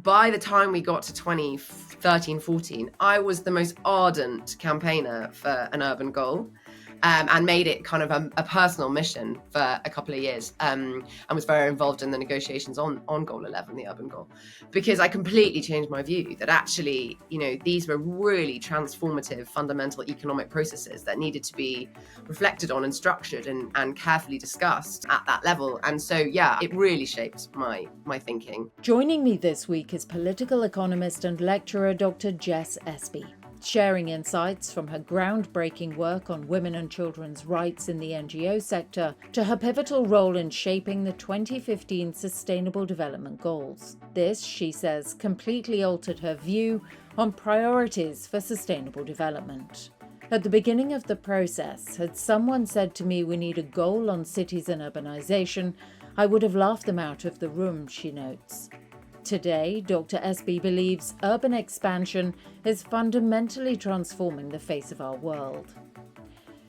by the time we got to 2013, 14, I was the most ardent campaigner for an urban goal. And made it kind of a personal mission for a couple of years, and was very involved in the negotiations on Goal 11, the urban goal, because I completely changed my view that actually, these were really transformative, fundamental economic processes that needed to be reflected on and structured and carefully discussed at that level. And so, yeah, it really shaped my thinking. Joining me this week is political economist and lecturer Dr. Jess Espey, sharing insights from her groundbreaking work on women and children's rights in the NGO sector to her pivotal role in shaping the 2015 Sustainable Development Goals. This, she says, completely altered her view on priorities for sustainable development. At the beginning of the process, had someone said to me we need a goal on cities and urbanisation, I would have laughed them out of the room, she notes. Today, Dr. Espey believes urban expansion is fundamentally transforming the face of our world.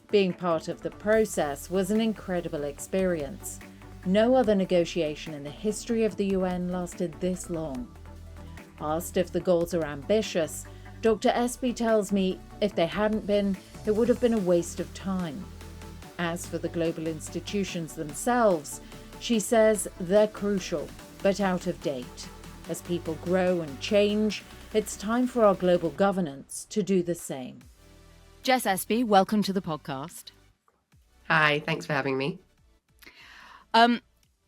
Being part of the process was an incredible experience. No other negotiation in the history of the UN lasted this long. Asked if the goals are ambitious, Dr. Espey tells me if they hadn't been, it would have been a waste of time. As for the global institutions themselves, she says they're crucial, but out of date. As people grow and change, it's time for our global governance to do the same. Jess Espey, welcome to the podcast. Hi, thanks for having me.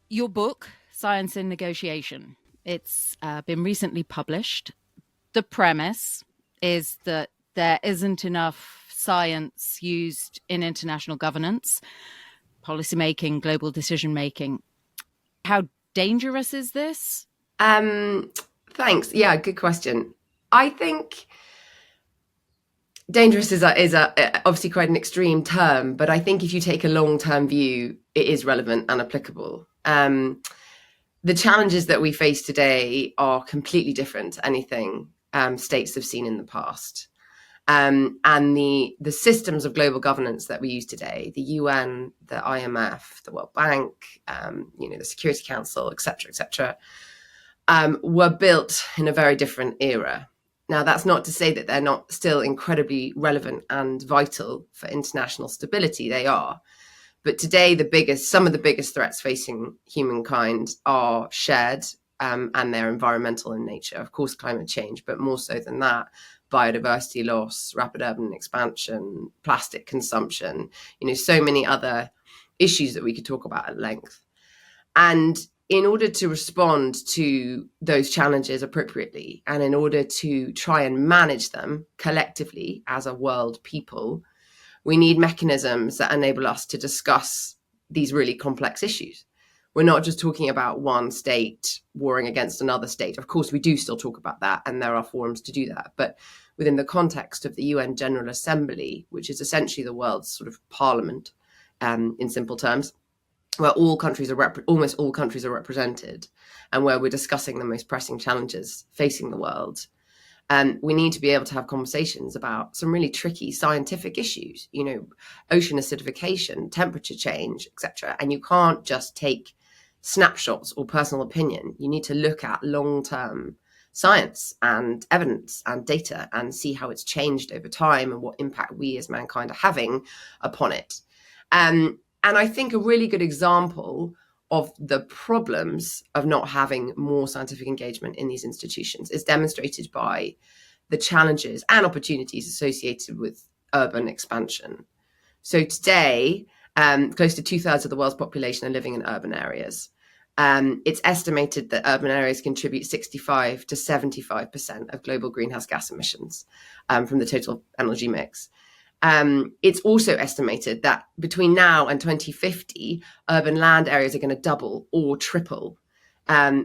Your book, Science in Negotiation, it's been recently published. The premise is that there isn't enough science used in international governance, policymaking, global decision-making. How dangerous is this? Thanks. Yeah, good question. I think dangerous is obviously quite an extreme term, but I think if you take a long-term view, it is relevant and applicable. The challenges that we face today are completely different to anything states have seen in the past. And the systems of global governance that we use today, the UN, the IMF, the World Bank, the Security Council, et cetera, were built in a very different era. Now, that's not to say that they're not still incredibly relevant and vital for international stability. They are. But today, some of the biggest threats facing humankind are shared, and they're environmental in nature. Of course, climate change, but more so than that, biodiversity loss, rapid urban expansion, plastic consumption, so many other issues that we could talk about at length. And in order to respond to those challenges appropriately, and in order to try and manage them collectively as a world people, we need mechanisms that enable us to discuss these really complex issues. We're not just talking about one state warring against another state. Of course, we do still talk about that, and there are forums to do that. But within the context of the UN General Assembly, which is essentially the world's sort of parliament, in simple terms, where almost all countries are represented, and where we're discussing the most pressing challenges facing the world. We need to be able to have conversations about some really tricky scientific issues, ocean acidification, temperature change, etc. And you can't just take snapshots or personal opinion. You need to look at long-term science and evidence and data and see how it's changed over time and what impact we as mankind are having upon it. And I think a really good example of the problems of not having more scientific engagement in these institutions is demonstrated by the challenges and opportunities associated with urban expansion. So today, close to 2/3 of the world's population are living in urban areas. It's estimated that urban areas contribute 65 to 75% of global greenhouse gas emissions from the total energy mix. It's also estimated that between now and 2050, urban land areas are going to double or triple,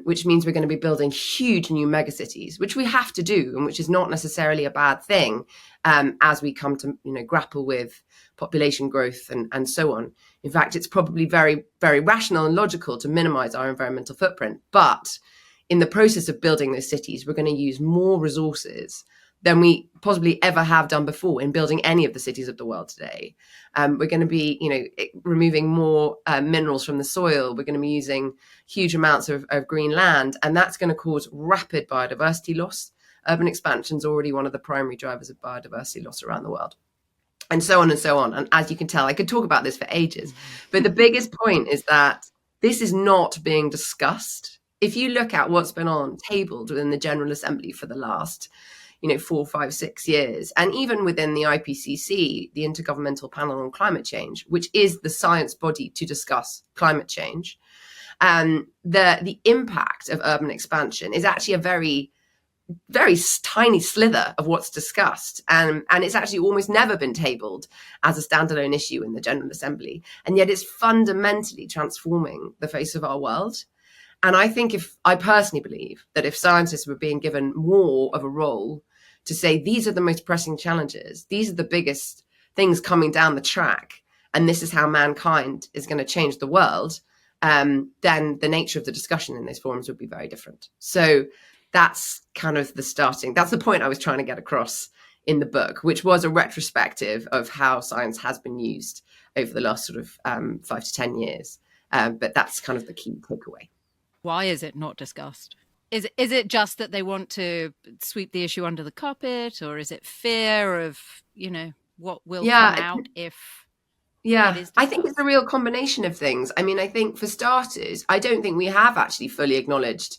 which means we're going to be building huge new megacities, which we have to do, and which is not necessarily a bad thing as we come to grapple with population growth and so on. In fact, it's probably very, very rational and logical to minimize our environmental footprint. But in the process of building those cities, we're going to use more resources than we possibly ever have done before in building any of the cities of the world today. We're going to be, removing more minerals from the soil. We're going to be using huge amounts of green land, and that's going to cause rapid biodiversity loss. Urban expansion is already one of the primary drivers of biodiversity loss around the world, and so on and so on. And as you can tell, I could talk about this for ages, but the biggest point is that this is not being discussed. If you look at what's been tabled within the General Assembly for the last 4, 5, 6 years, and even within the IPCC, the Intergovernmental Panel on Climate Change, which is the science body to discuss climate change, the impact of urban expansion is actually a very, very tiny slither of what's discussed. And it's actually almost never been tabled as a standalone issue in the General Assembly. And yet it's fundamentally transforming the face of our world. And I personally believe that if scientists were being given more of a role to say, these are the most pressing challenges, these are the biggest things coming down the track, and this is how mankind is going to change the world, then the nature of the discussion in those forums would be very different. So that's kind of that's the point I was trying to get across in the book, which was a retrospective of how science has been used over the last sort of 5 to 10 years. But that's kind of the key takeaway. Why is it not discussed? Is it just that they want to sweep the issue under the carpet, or is it fear of, what will come out if it is discussed? I think it's a real combination of things. I mean, I think for starters, I don't think we have actually fully acknowledged,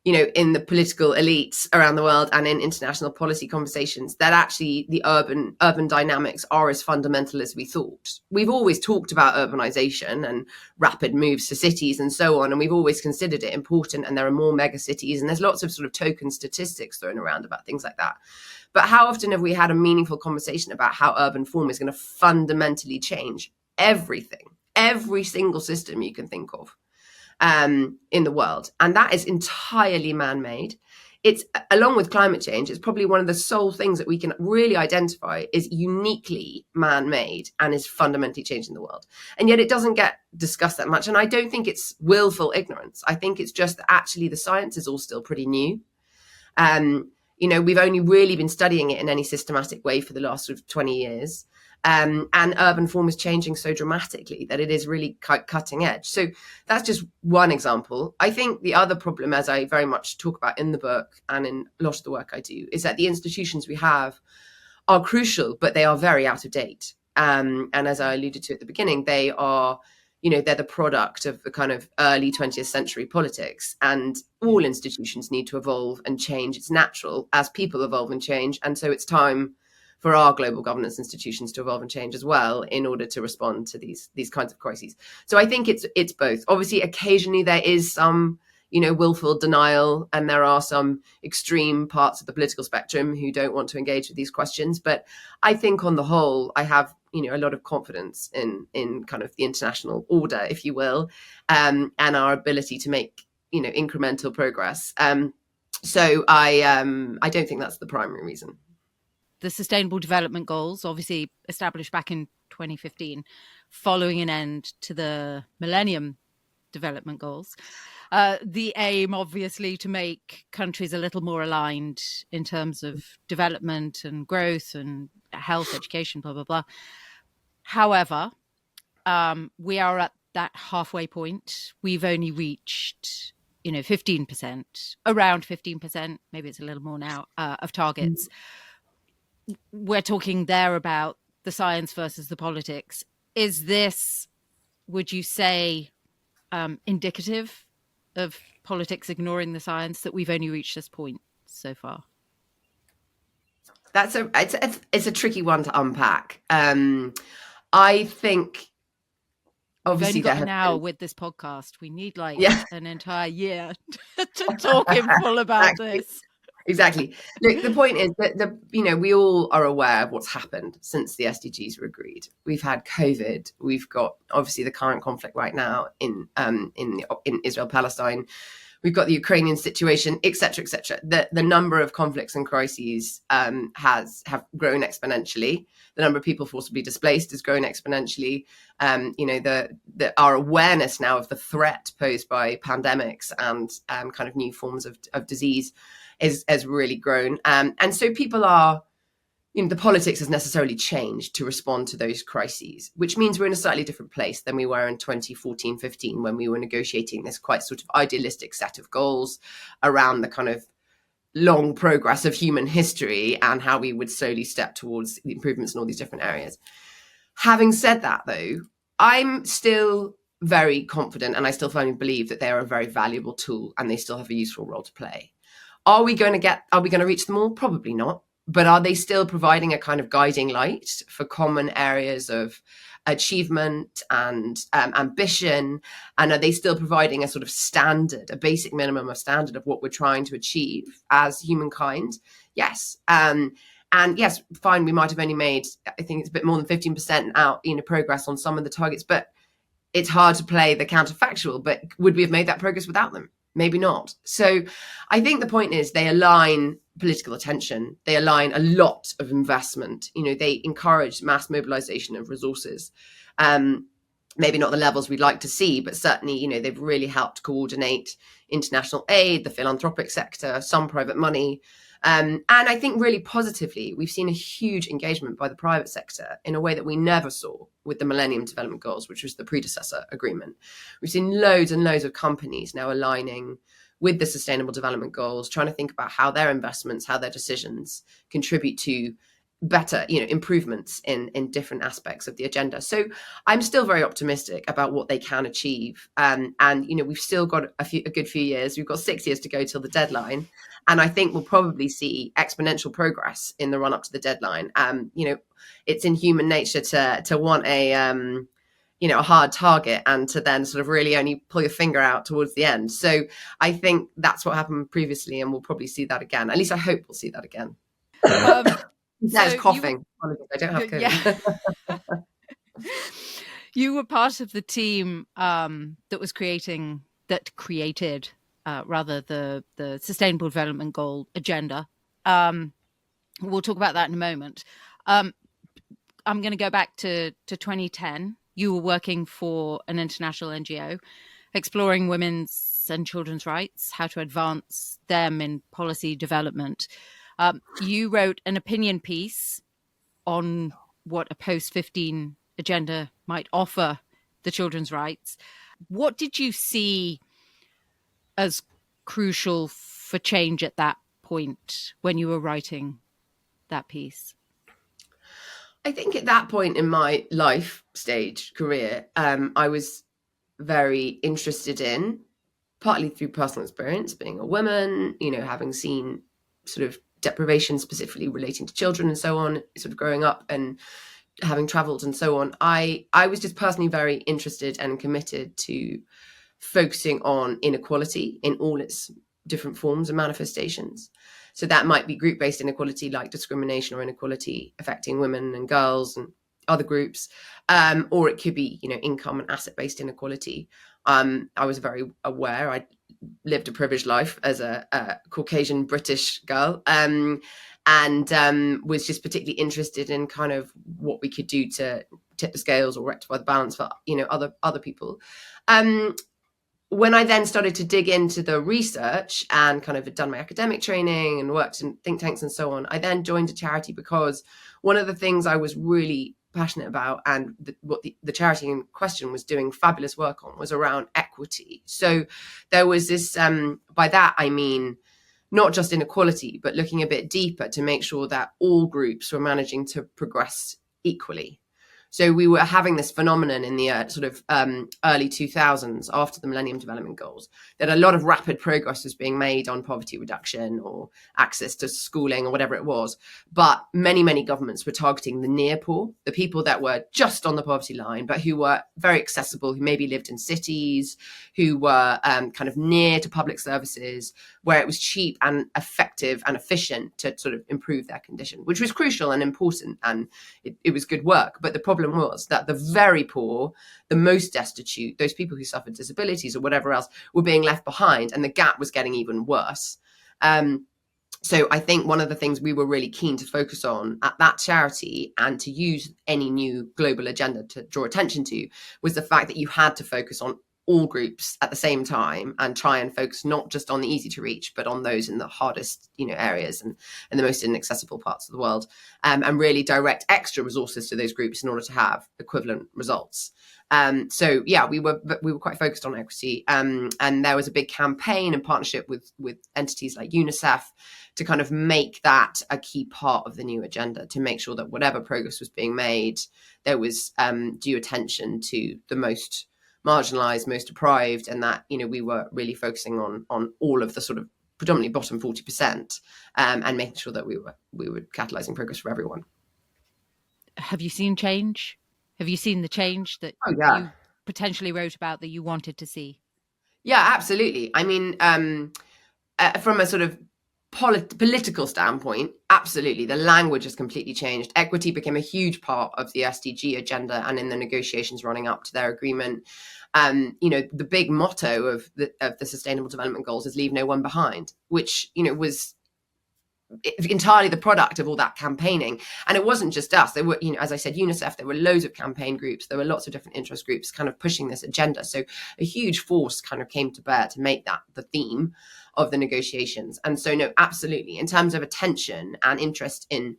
in the political elites around the world and in international policy conversations, that actually the urban dynamics are as fundamental as we thought. We've always talked about urbanization and rapid moves to cities and so on, and we've always considered it important, and there are more mega cities, and there's lots of sort of token statistics thrown around about things like that. But how often have we had a meaningful conversation about how urban form is going to fundamentally change everything, every single system you can think of in the world? And that is entirely man-made. It's, along with climate change, it's probably one of the sole things that we can really identify is uniquely man-made and is fundamentally changing the world. And yet it doesn't get discussed that much. And I don't think it's willful ignorance. I think it's just that actually the science is all still pretty new. We've only really been studying it in any systematic way for the last sort of 20 years. And urban form is changing so dramatically that it is really quite cutting edge. So that's just one example. I think the other problem, as I very much talk about in the book and in a lot of the work I do, is that the institutions we have are crucial, but they are very out of date. And as I alluded to at the beginning, they are, they're the product of the kind of early 20th century politics, and all institutions need to evolve and change. It's natural as people evolve and change. And so it's time for our global governance institutions to evolve and change as well in order to respond to these kinds of crises. So I think it's both. Obviously, occasionally there is some, willful denial, and there are some extreme parts of the political spectrum who don't want to engage with these questions. But I think on the whole, I have, a lot of confidence in kind of the international order, if you will, and our ability to make, incremental progress. So I don't think that's the primary reason. The Sustainable Development Goals, obviously established back in 2015, following an end to the Millennium Development Goals. The aim, obviously, to make countries a little more aligned in terms of development and growth and health, education, blah, blah, blah. However, we are at that halfway point. We've only reached, 15%, around 15%, maybe it's a little more now, of targets. We're talking there about the science versus the politics. Is this, would you say, indicative of politics ignoring the science, that we've only reached this point so far? It's a tricky one to unpack. I think obviously we've only got an hour with this podcast. We need an entire year to talk in full about this. Exactly. Look, the point is that we all are aware of what's happened since the SDGs were agreed. We've had COVID. We've got obviously the current conflict right now in Israel-Palestine. We've got the Ukrainian situation, etc., etc. The number of conflicts and crises have grown exponentially. The number of people forcibly displaced has grown exponentially. Our awareness now of the threat posed by pandemics and kind of new forms of disease has really grown. And so people are, the politics has necessarily changed to respond to those crises, which means we're in a slightly different place than we were in 2014-15 when we were negotiating this quite sort of idealistic set of goals around the kind of long progress of human history and how we would slowly step towards the improvements in all these different areas. Having said that, though, I'm still very confident and I still firmly believe that they are a very valuable tool and they still have a useful role to play. Are we going to reach them all? Probably not. But are they still providing a kind of guiding light for common areas of achievement and ambition? And are they still providing a sort of standard, a basic minimum of standard of what we're trying to achieve as humankind? Yes. And yes, fine, we might have only made, I think it's a bit more than 15% progress on some of the targets, but it's hard to play the counterfactual. But would we have made that progress without them? Maybe not. So I think the point is they align political attention. They align a lot of investment. They encourage mass mobilization of resources. Maybe not the levels we'd like to see, but certainly, they've really helped coordinate international aid, the philanthropic sector, some private money. And I think really positively, we've seen a huge engagement by the private sector in a way that we never saw with the Millennium Development Goals, which was the predecessor agreement. We've seen loads and loads of companies now aligning with the Sustainable Development Goals, trying to think about how their investments, how their decisions contribute to better, improvements in different aspects of the agenda. So I'm still very optimistic about what they can achieve. And we've still got a good few years. We've got 6 years to go till the deadline. And I think we'll probably see exponential progress in the run up to the deadline. It's in human nature to want a hard target and to then sort of really only pull your finger out towards the end. So I think that's what happened previously, and we'll probably see that again. At least I hope we'll see that again. That's coughing. I don't have COVID. Yeah. You were part of the team that created the Sustainable Development Goal agenda. We'll talk about that in a moment. I'm going to go back to 2010. You were working for an international NGO, exploring women's and children's rights, how to advance them in policy development. You wrote an opinion piece on what a post-15 agenda might offer the children's rights. What did you see as crucial for change at that point when you were writing that piece? I think at that point in my life stage career, I was very interested in, partly through personal experience, being a woman, having seen sort of deprivation specifically relating to children and so on, sort of growing up and having traveled and so on. I was just personally very interested and committed to focusing on inequality in all its different forms and manifestations. So that might be group-based inequality like discrimination or inequality affecting women and girls and other groups, or it could be, income and asset-based inequality. I was very aware. I lived a privileged life as a Caucasian British girl, and was just particularly interested in kind of what we could do to tip the scales or rectify the balance for other people. When I then started to dig into the research and kind of had done my academic training and worked in think tanks and so on, I then joined a charity because one of the things I was really passionate about and what the charity in question was doing fabulous work on was around equity. So there was this, by that I mean, not just inequality, but looking a bit deeper to make sure that all groups were managing to progress equally. So we were having this phenomenon in the early 2000s after the Millennium Development Goals, that a lot of rapid progress was being made on poverty reduction or access to schooling or whatever it was. But many, many governments were targeting the near poor, the people that were just on the poverty line, but who were very accessible, who maybe lived in cities, who were kind of near to public services, where it was cheap and effective and efficient to sort of improve their condition, which was crucial and important. And it was good work. But the problem problem was that the very poor, the most destitute, those people who suffered disabilities or whatever else, were being left behind, and the gap was getting even worse. So I think one of the things we were really keen to focus on at that charity, and to use any new global agenda to draw attention to, was the fact that you had to focus on all groups at the same time and try and focus not just on the easy to reach, but on those in the hardest, areas and the most inaccessible parts of the world, and really direct extra resources to those groups in order to have equivalent results. So yeah, we were quite focused on equity, and there was a big campaign in partnership with entities like UNICEF to kind of make that a key part of the new agenda, to make sure that whatever progress was being made, there was due attention to the most marginalized, most deprived, and that we were really focusing on all of the sort of predominantly bottom 40%, and making sure that we were catalyzing progress for everyone. Have you seen change? Have you seen the change that you potentially wrote about that you wanted to see? Yeah, absolutely. I mean, from a sort of political standpoint, absolutely, the language has completely changed. Equity became a huge part of the SDG agenda, and in the negotiations running up to their agreement, the big motto of the Sustainable Development Goals is "Leave no one behind," which was entirely the product of all that campaigning. And it wasn't just us. There were, as I said, UNICEF, there were loads of campaign groups, there were lots of different interest groups kind of pushing this agenda. So a huge force kind of came to bear to make that the theme of the negotiations. And so, no, absolutely, in terms of attention and interest in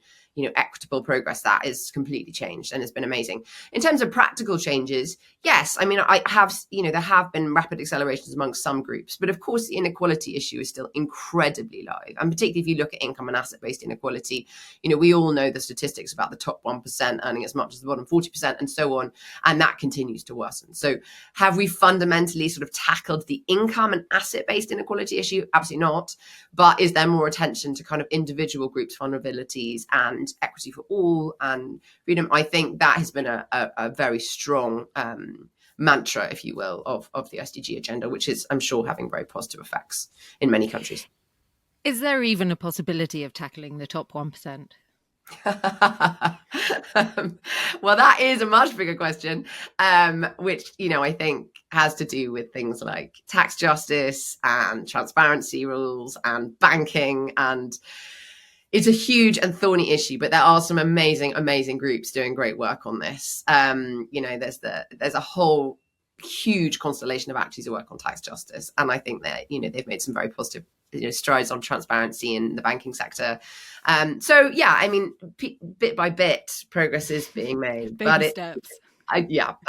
equitable progress, that is completely changed and has been amazing. In terms of practical changes, yes, I mean, I have, there have been rapid accelerations amongst some groups, but of course the inequality issue is still incredibly live. And particularly if you look at income and asset-based inequality, we all know the statistics about the top 1% earning as much as the bottom 40% and so on, and that continues to worsen. So have we fundamentally sort of tackled the income and asset-based inequality issue? Absolutely not. But is there more attention to kind of individual groups' vulnerabilities and equity for all and freedom? I think that has been a very strong mantra, if you will, of the SDG agenda, which is, I'm sure, having very positive effects in many countries. Is there even a possibility of tackling the top 1%? Well, that is a much bigger question, which, I think has to do with things like tax justice and transparency rules and banking, and it's a huge and thorny issue, but there are some amazing groups doing great work on this. There's a whole huge constellation of actors who work on tax justice, and I think that they've made some very positive strides on transparency in the banking sector. So yeah, I mean, bit by bit, progress is being made, baby steps. I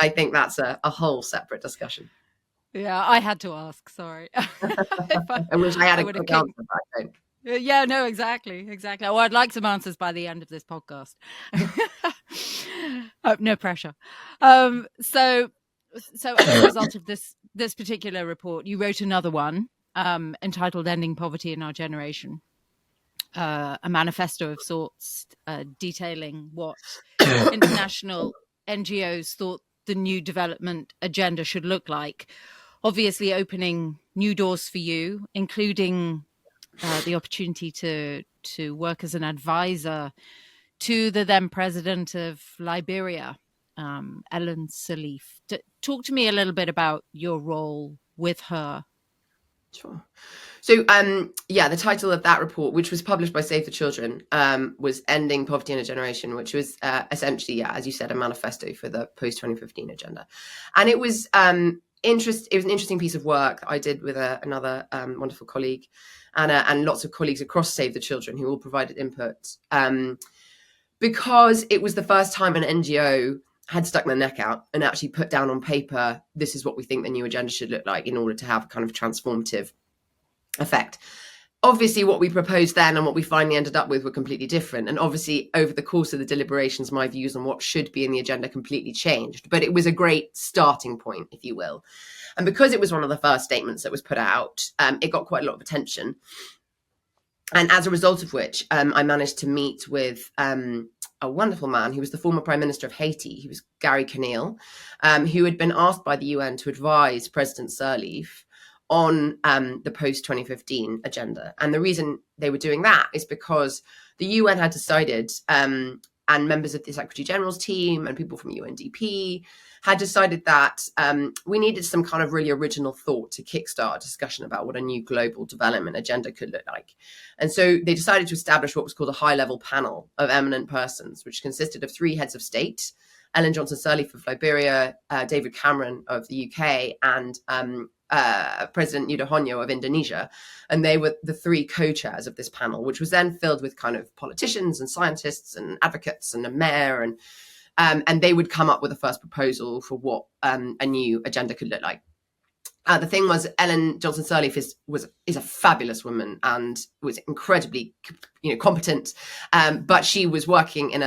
think that's a whole separate discussion. Yeah, I had to ask. Sorry. I wish I had a quick answer, but I don't. Yeah, no, exactly. Oh, I'd like some answers by the end of this podcast. No pressure. So as a result of this particular report, you wrote another one entitled "Ending Poverty in Our Generation," a manifesto of sorts, detailing what international NGOs thought the new development agenda should look like. Obviously, opening new doors for you, including the opportunity to work as an advisor to the then President of Liberia, Ellen Sirleaf. Talk to me a little bit about your role with her. Sure. So, the title of that report, which was published by Save the Children, was "Ending Poverty in a Generation," which was essentially, as you said, a manifesto for the post-2015 agenda. And it was it was an interesting piece of work that I did with another wonderful colleague and lots of colleagues across Save the Children who all provided input, because it was the first time an NGO had stuck their neck out and actually put down on paper, this is what we think the new agenda should look like in order to have a kind of transformative effect. Obviously, what we proposed then and what we finally ended up with were completely different. And obviously, over the course of the deliberations, my views on what should be in the agenda completely changed. But it was a great starting point, if you will. And because it was one of the first statements that was put out, it got quite a lot of attention. And as a result of which, I managed to meet with a wonderful man who was the former Prime Minister of Haiti. He was Gary Conille, who had been asked by the UN to advise President Sirleaf on the post-2015 agenda. And the reason they were doing that is because the UN had decided and members of the Secretary General's team and people from UNDP had decided that we needed some kind of really original thought to kickstart a discussion about what a new global development agenda could look like. And so they decided to establish what was called a high-level panel of eminent persons, which consisted of 3 heads of state: Ellen Johnson-Sirleaf of Liberia, David Cameron of the UK, and President Yudhoyono of Indonesia. And they were the 3 co-chairs of this panel, which was then filled with kind of politicians and scientists and advocates and a mayor, and they would come up with a first proposal for what a new agenda could look like. The thing was, Ellen Johnson-Sirleaf is a fabulous woman and was incredibly, competent, but she was working in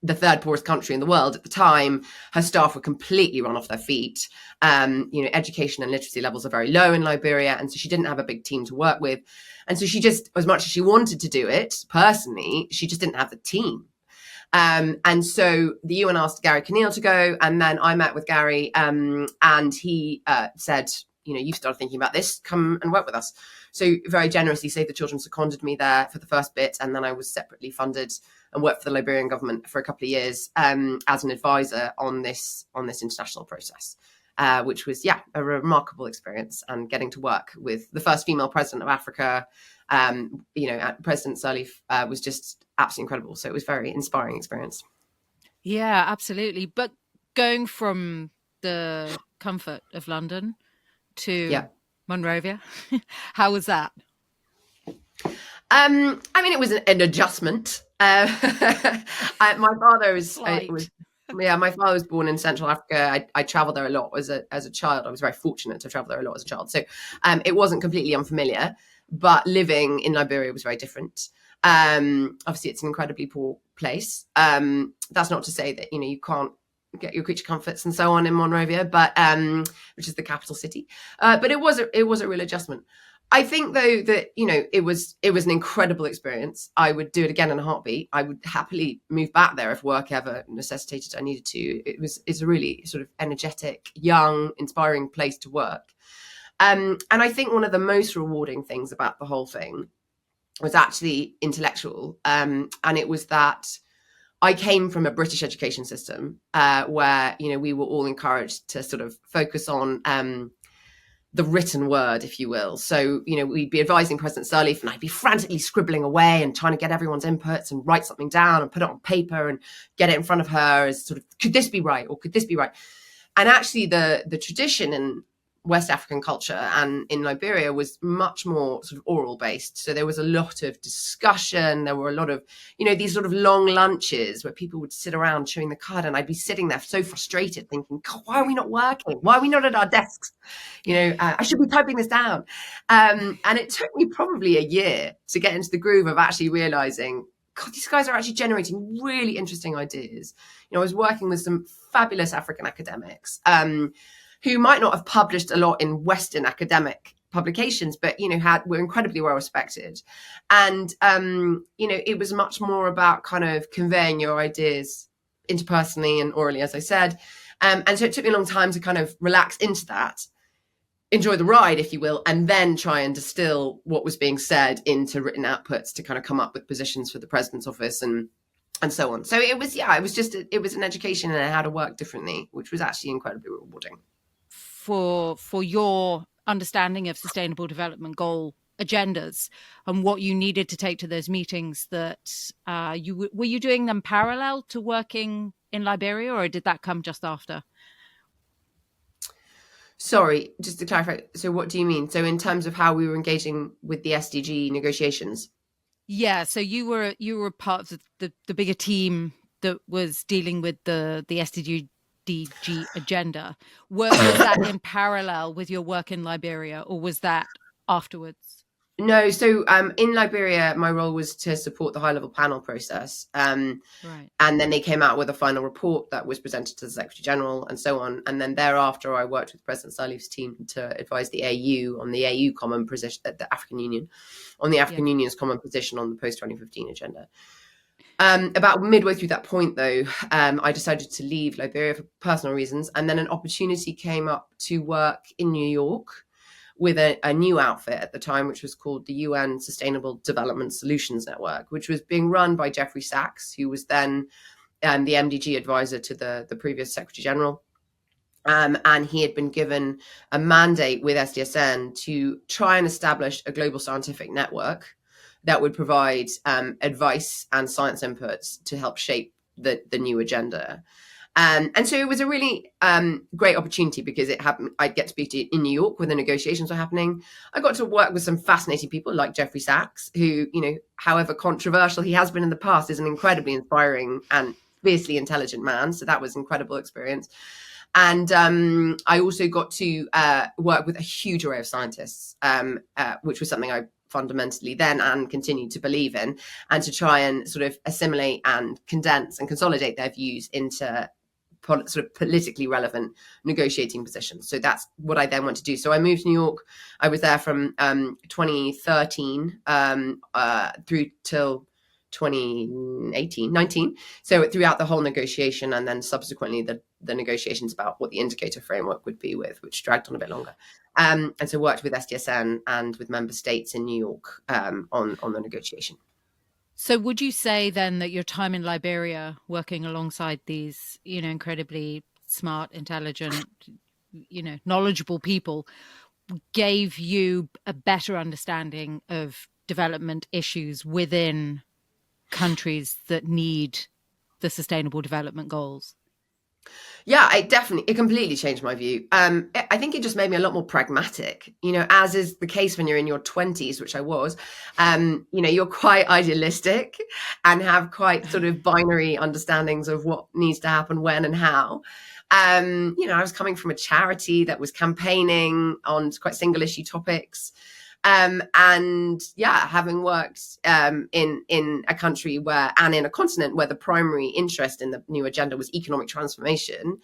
the 3rd poorest country in the world at the time. Her staff were completely run off their feet. Education and literacy levels are very low in Liberia, and so she didn't have a big team to work with. And so she just, as much as she wanted to do it personally, she just didn't have the team. And so the UN asked Gary Conneal to go, and then I met with Gary, and he said, you've started thinking about this, come and work with us. So very generously, Save the Children seconded me there for the first bit, and then I was separately funded and worked for the Liberian government for a couple of years as an advisor on this international process, which was, a remarkable experience, and getting to work with the first female president of Africa. President Sirleaf was just absolutely incredible. So it was a very inspiring experience. Yeah, absolutely. But going from the comfort of London to Monrovia, how was that? It was an adjustment. My father my father was born in Central Africa. I traveled there a lot as a child. I was very fortunate to travel there a lot as a child. So it wasn't completely unfamiliar, but living in Liberia was very different. Obviously, it's an incredibly poor place. That's not to say that, you can't get your creature comforts and so on in Monrovia, but which is the capital city. But it was a real adjustment. I think, though, that, it was an incredible experience. I would do it again in a heartbeat. I would happily move back there if work ever necessitated I needed to. It's a really sort of energetic, young, inspiring place to work. And I think one of the most rewarding things about the whole thing was actually intellectual. And it was that I came from a British education system where, we were all encouraged to sort of focus on the written word, if you will. So, we'd be advising President Sirleaf, and I'd be frantically scribbling away and trying to get everyone's inputs and write something down and put it on paper and get it in front of her as sort of, could this be right? Or could this be right? And actually the tradition in West African culture and in Liberia was much more sort of oral based. So there was a lot of discussion. There were a lot of, these sort of long lunches where people would sit around chewing the cud, and I'd be sitting there so frustrated thinking, God, why are we not working? Why are we not at our desks? I should be typing this down. And it took me probably a year to get into the groove of actually realizing, God, these guys are actually generating really interesting ideas. I was working with some fabulous African academics, who might not have published a lot in Western academic publications, but, were incredibly well respected. And, it was much more about kind of conveying your ideas interpersonally and orally, as I said. And so it took me a long time to kind of relax into that, enjoy the ride, if you will, and then try and distill what was being said into written outputs to kind of come up with positions for the president's office and so on. So it was an education in how to work differently, which was actually incredibly rewarding. For your understanding of sustainable development goal agendas and what you needed to take to those meetings, that were you doing them parallel to working in Liberia, or did that come just after? Sorry, just to clarify. So what do you mean? So in terms of how we were engaging with the SDG negotiations? Yeah. So you were part of the bigger team that was dealing with the SDG agenda. Was that in parallel with your work in Liberia, or was that afterwards? No, so in Liberia, my role was to support the high-level panel process. Right. And then they came out with a final report that was presented to the Secretary General and so on. And then thereafter, I worked with President Sirleaf's team to advise the AU on the AU common position, the African Union, on the African Union's common position on the post-2015 agenda. About midway through that point, though, I decided to leave Liberia for personal reasons. And then an opportunity came up to work in New York with a new outfit at the time, which was called the UN Sustainable Development Solutions Network, which was being run by Jeffrey Sachs, who was then the MDG advisor to the previous Secretary General. And he had been given a mandate with SDSN to try and establish a global scientific network that would provide advice and science inputs to help shape the new agenda. And so it was a really great opportunity because it happened. I'd get to be in New York when the negotiations were happening. I got to work with some fascinating people like Jeffrey Sachs, who, however controversial he has been in the past, is an incredibly inspiring and fiercely intelligent man. So that was an incredible experience. And I also got to work with a huge array of scientists, which was something I fundamentally then and continue to believe in, and to try and sort of assimilate and condense and consolidate their views into sort of politically relevant negotiating positions. So that's what I then went to do. So I moved to New York. I was there from 2013 through till 19. So throughout the whole negotiation, and then subsequently the negotiations about what the indicator framework would be with, which dragged on a bit longer. And so worked with SDSN and with member states in New York on the negotiation. So would you say then that your time in Liberia, working alongside these, incredibly smart, intelligent, knowledgeable people, gave you a better understanding of development issues within countries that need the Sustainable Development Goals? Yeah, it completely changed my view. I think it just made me a lot more pragmatic, as is the case when you're in your 20s, which I was. You're quite idealistic and have quite sort of binary understandings of what needs to happen when and how. I was coming from a charity that was campaigning on quite single issue topics. Having worked in a country and in a continent where the primary interest in the new agenda was economic transformation,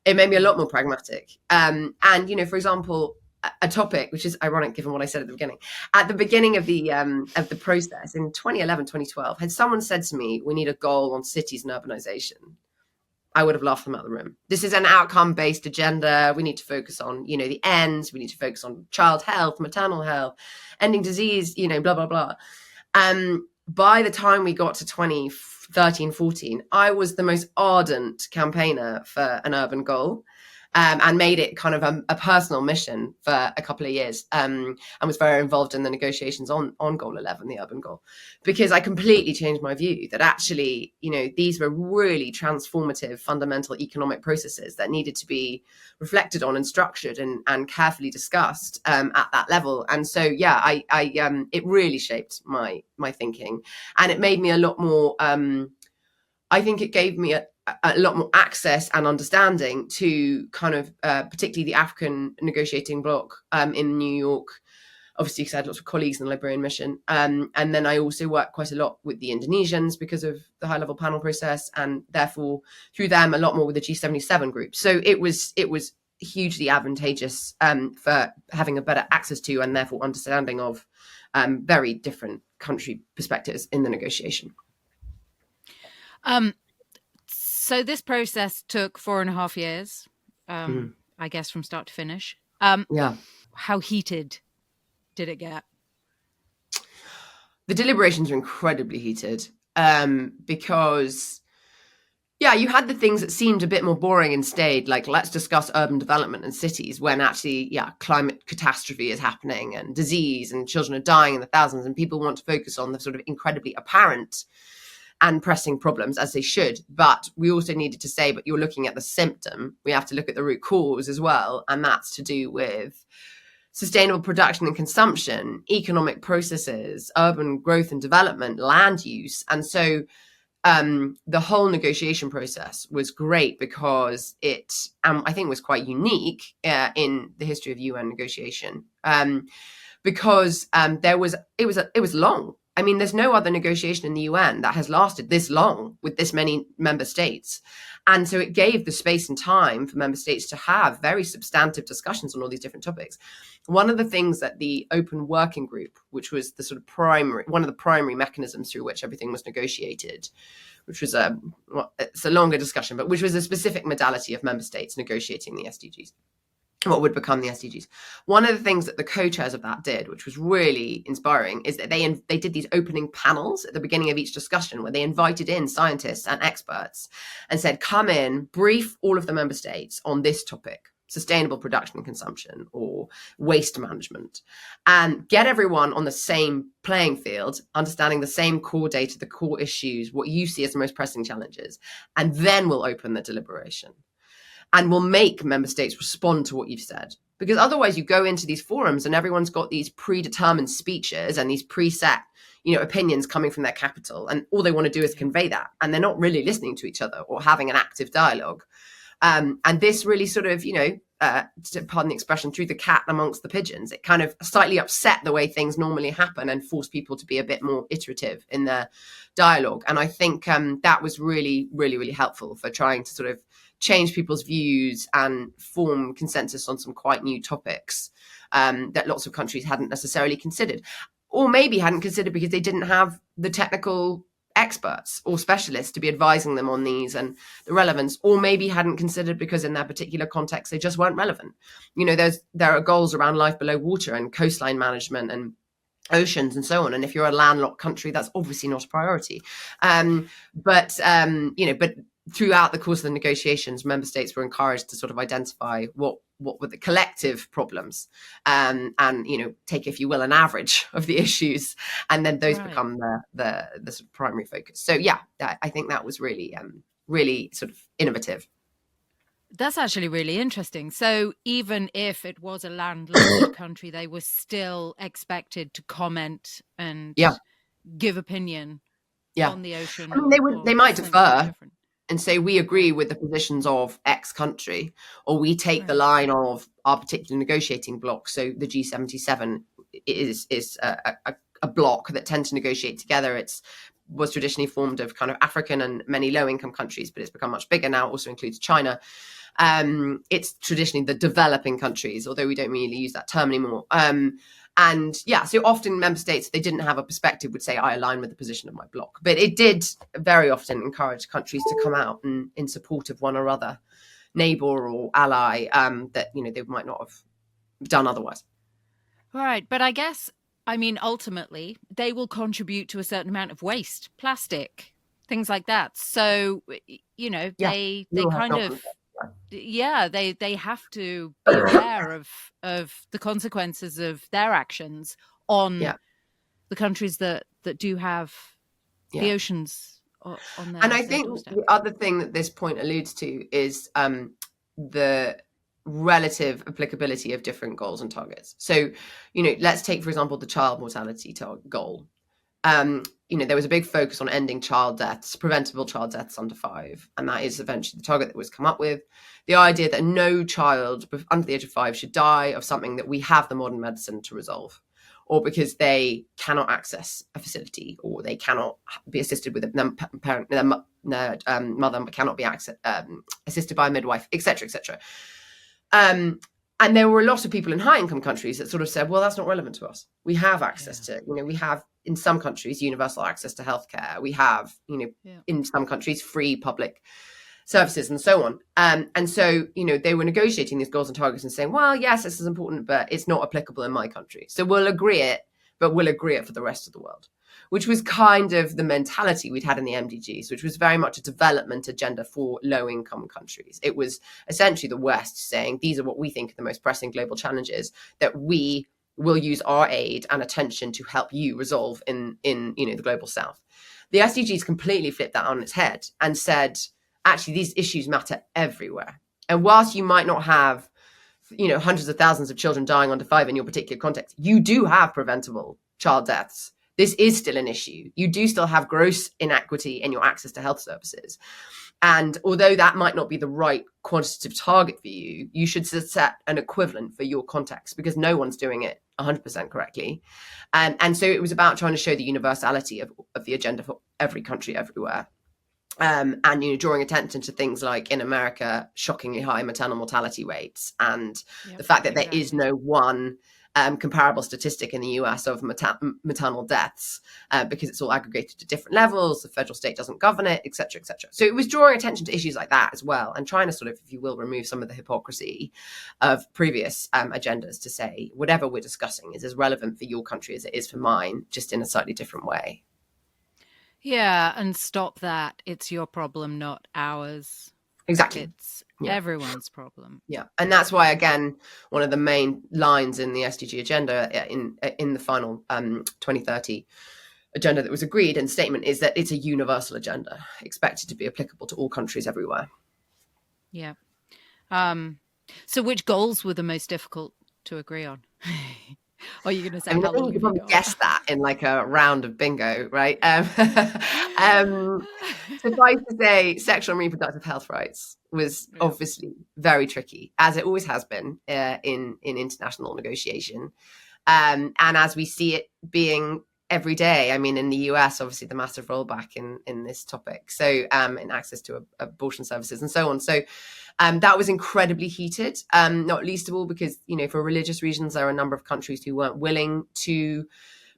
it made me a lot more pragmatic. For example, a topic which is ironic given what I said at the beginning of the process in 2011, 2012, had someone said to me, "We need a goal on cities and urbanisation," I would have laughed them out of the room. This is an outcome-based agenda. We need to focus on, the ends. We need to focus on child health, maternal health, ending disease, blah, blah, blah. By the time we got to 2013, 14, I was the most ardent campaigner for an urban goal. And made it kind of a personal mission for a couple of years, and was very involved in the negotiations on Goal 11, the urban goal, because I completely changed my view that actually, these were really transformative, fundamental economic processes that needed to be reflected on and structured and carefully discussed at that level. And so, it really shaped my thinking, and it made me a lot more. I think it gave me a lot more access and understanding to kind of particularly the African negotiating bloc in New York, obviously because I had lots of colleagues in the Liberian mission. And then I also worked quite a lot with the Indonesians because of the high level panel process, and therefore through them a lot more with the G77 group. So it was hugely advantageous for having a better access to and therefore understanding of very different country perspectives in the negotiation. So this process took 4.5 years, I guess, from start to finish. How heated did it get? The deliberations were incredibly heated because, you had the things that seemed a bit more boring and staid, like let's discuss urban development and cities, when actually, climate catastrophe is happening and disease and children are dying in the thousands, and people want to focus on the sort of incredibly apparent and pressing problems, as they should. But we also needed to say, but you're looking at the symptom. We have to look at the root cause as well. And that's to do with sustainable production and consumption, economic processes, urban growth and development, land use. And so the whole negotiation process was great because it, I think, was quite unique in the history of UN negotiation because it was long. I mean, there's no other negotiation in the UN that has lasted this long with this many member states. And so it gave the space and time for member states to have very substantive discussions on all these different topics. One of the things that the Open Working Group, which was the sort of one of the primary mechanisms through which everything was negotiated, which was it's a longer discussion, but which was a specific modality of member states negotiating the SDGs. what would become the SDGs. One of the things that the co-chairs of that did, which was really inspiring, is that they did these opening panels at the beginning of each discussion where they invited in scientists and experts and said, come in, brief all of the member states on this topic, sustainable production and consumption or waste management, and get everyone on the same playing field, understanding the same core data, the core issues, what you see as the most pressing challenges, and then we'll open the deliberation. And we'll make member states respond to what you've said. Because otherwise you go into these forums and everyone's got these predetermined speeches and these preset, opinions coming from their capital. And all they want to do is convey that. And they're not really listening to each other or having an active dialogue. And this really sort of, pardon the expression, threw the cat amongst the pigeons. It kind of slightly upset the way things normally happen and forced people to be a bit more iterative in their dialogue. And I think that was really, really, really helpful for trying to sort of change people's views and form consensus on some quite new topics that lots of countries hadn't necessarily considered, or maybe hadn't considered because they didn't have the technical experts or specialists to be advising them on these and the relevance, or maybe hadn't considered because in their particular context they just weren't relevant. There are goals around life below water and coastline management and oceans and so on, and if you're a landlocked country, that's obviously not a priority. But throughout the course of the negotiations, member states were encouraged to sort of identify what were the collective problems, and take, if you will, an average of the issues, and then those become the sort of primary focus. So yeah, I think that was really really sort of innovative. That's actually really interesting. So even if it was a landlocked country, they were still expected to comment and give opinion on the ocean. I mean, they might defer and say, we agree with the positions of X country, or we take the line of our particular negotiating bloc. So the G77 is a bloc that tend to negotiate together. Was traditionally formed of kind of African and many low-income countries, but it's become much bigger now. It also includes China. It's traditionally the developing countries, although we don't really use that term anymore. So often member states, they didn't have a perspective, would say, I align with the position of my bloc. But it did very often encourage countries to come out in support of one or other neighbour or ally that, they might not have done otherwise. Right. But I guess, ultimately, they will contribute to a certain amount of waste, plastic, things like that. So, they kind of... they have to be aware of the consequences of their actions on the countries that do have the oceans on their And I think doorstep. The other thing that this point alludes to is the relative applicability of different goals and targets. So, let's take, for example, the child mortality goal. There was a big focus on ending child deaths, preventable child deaths under 5. And that is eventually the target that was come up with. The idea that no child under the age of 5 should die of something that we have the modern medicine to resolve, or because they cannot access a facility, or they cannot be assisted with their mother cannot be assisted by a midwife, etc., etc. And there were a lot of people in high-income countries that sort of said, well, that's not relevant to us. We have access to, we have, in some countries, universal access to healthcare. We have, in some countries, free public services and so on. And so, they were negotiating these goals and targets and saying, well, yes, this is important, but it's not applicable in my country. So we'll agree it, but we'll agree it for the rest of the world, which was kind of the mentality we'd had in the MDGs, which was very much a development agenda for low-income countries. It was essentially the West saying, these are what we think are the most pressing global challenges that we will use our aid and attention to help you resolve in the global South. The SDGs completely flipped that on its head and said, actually, these issues matter everywhere. And whilst you might not have hundreds of thousands of children dying under 5 in your particular context, you do have preventable child deaths. This is still an issue. You do still have gross inequity in your access to health services. And although that might not be the right quantitative target for you, you should set an equivalent for your context, because no one's doing it 100% correctly. And so it was about trying to show the universality of the agenda for every country everywhere. And drawing attention to things like, in America, shockingly high maternal mortality rates, and the fact that there is no one comparable statistic in the US of maternal deaths because it's all aggregated to different levels. The federal state doesn't govern it, et cetera, et cetera. So it was drawing attention to issues like that as well, and trying to sort of, if you will, remove some of the hypocrisy of previous agendas to say whatever we're discussing is as relevant for your country as it is for mine, just in a slightly different way. Yeah, and stop that. It's your problem, not ours. Exactly. It's everyone's problem. Yeah. And that's why, again, one of the main lines in the SDG agenda in the final 2030 agenda that was agreed in statement is that it's a universal agenda expected to be applicable to all countries everywhere. Yeah. So which goals were the most difficult to agree on? Or are you going to say? I mean, I think you could probably guess that in like a round of bingo, right? Suffice to say, sexual and reproductive health rights was obviously very tricky, as it always has been in international negotiation. And as we see it being every day, I mean, in the US, obviously the massive rollback in this topic. So in access to abortion services and so on. So that was incredibly heated, not least of all because, for religious reasons, there are a number of countries who weren't willing to,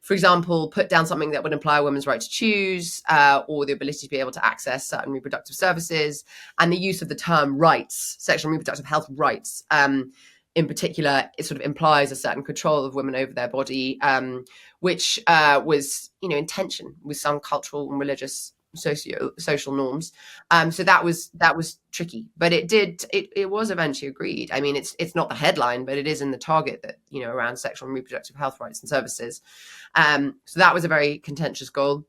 for example, put down something that would imply a woman's right to choose or the ability to be able to access certain reproductive services. And the use of the term rights, sexual and reproductive health rights, in particular, it sort of implies a certain control of women over their body, which was, in tension with some cultural and religious social norms. So that was tricky, but it was eventually agreed. I mean, it's not the headline, but it is in the target that, around sexual and reproductive health rights and services. So that was a very contentious goal.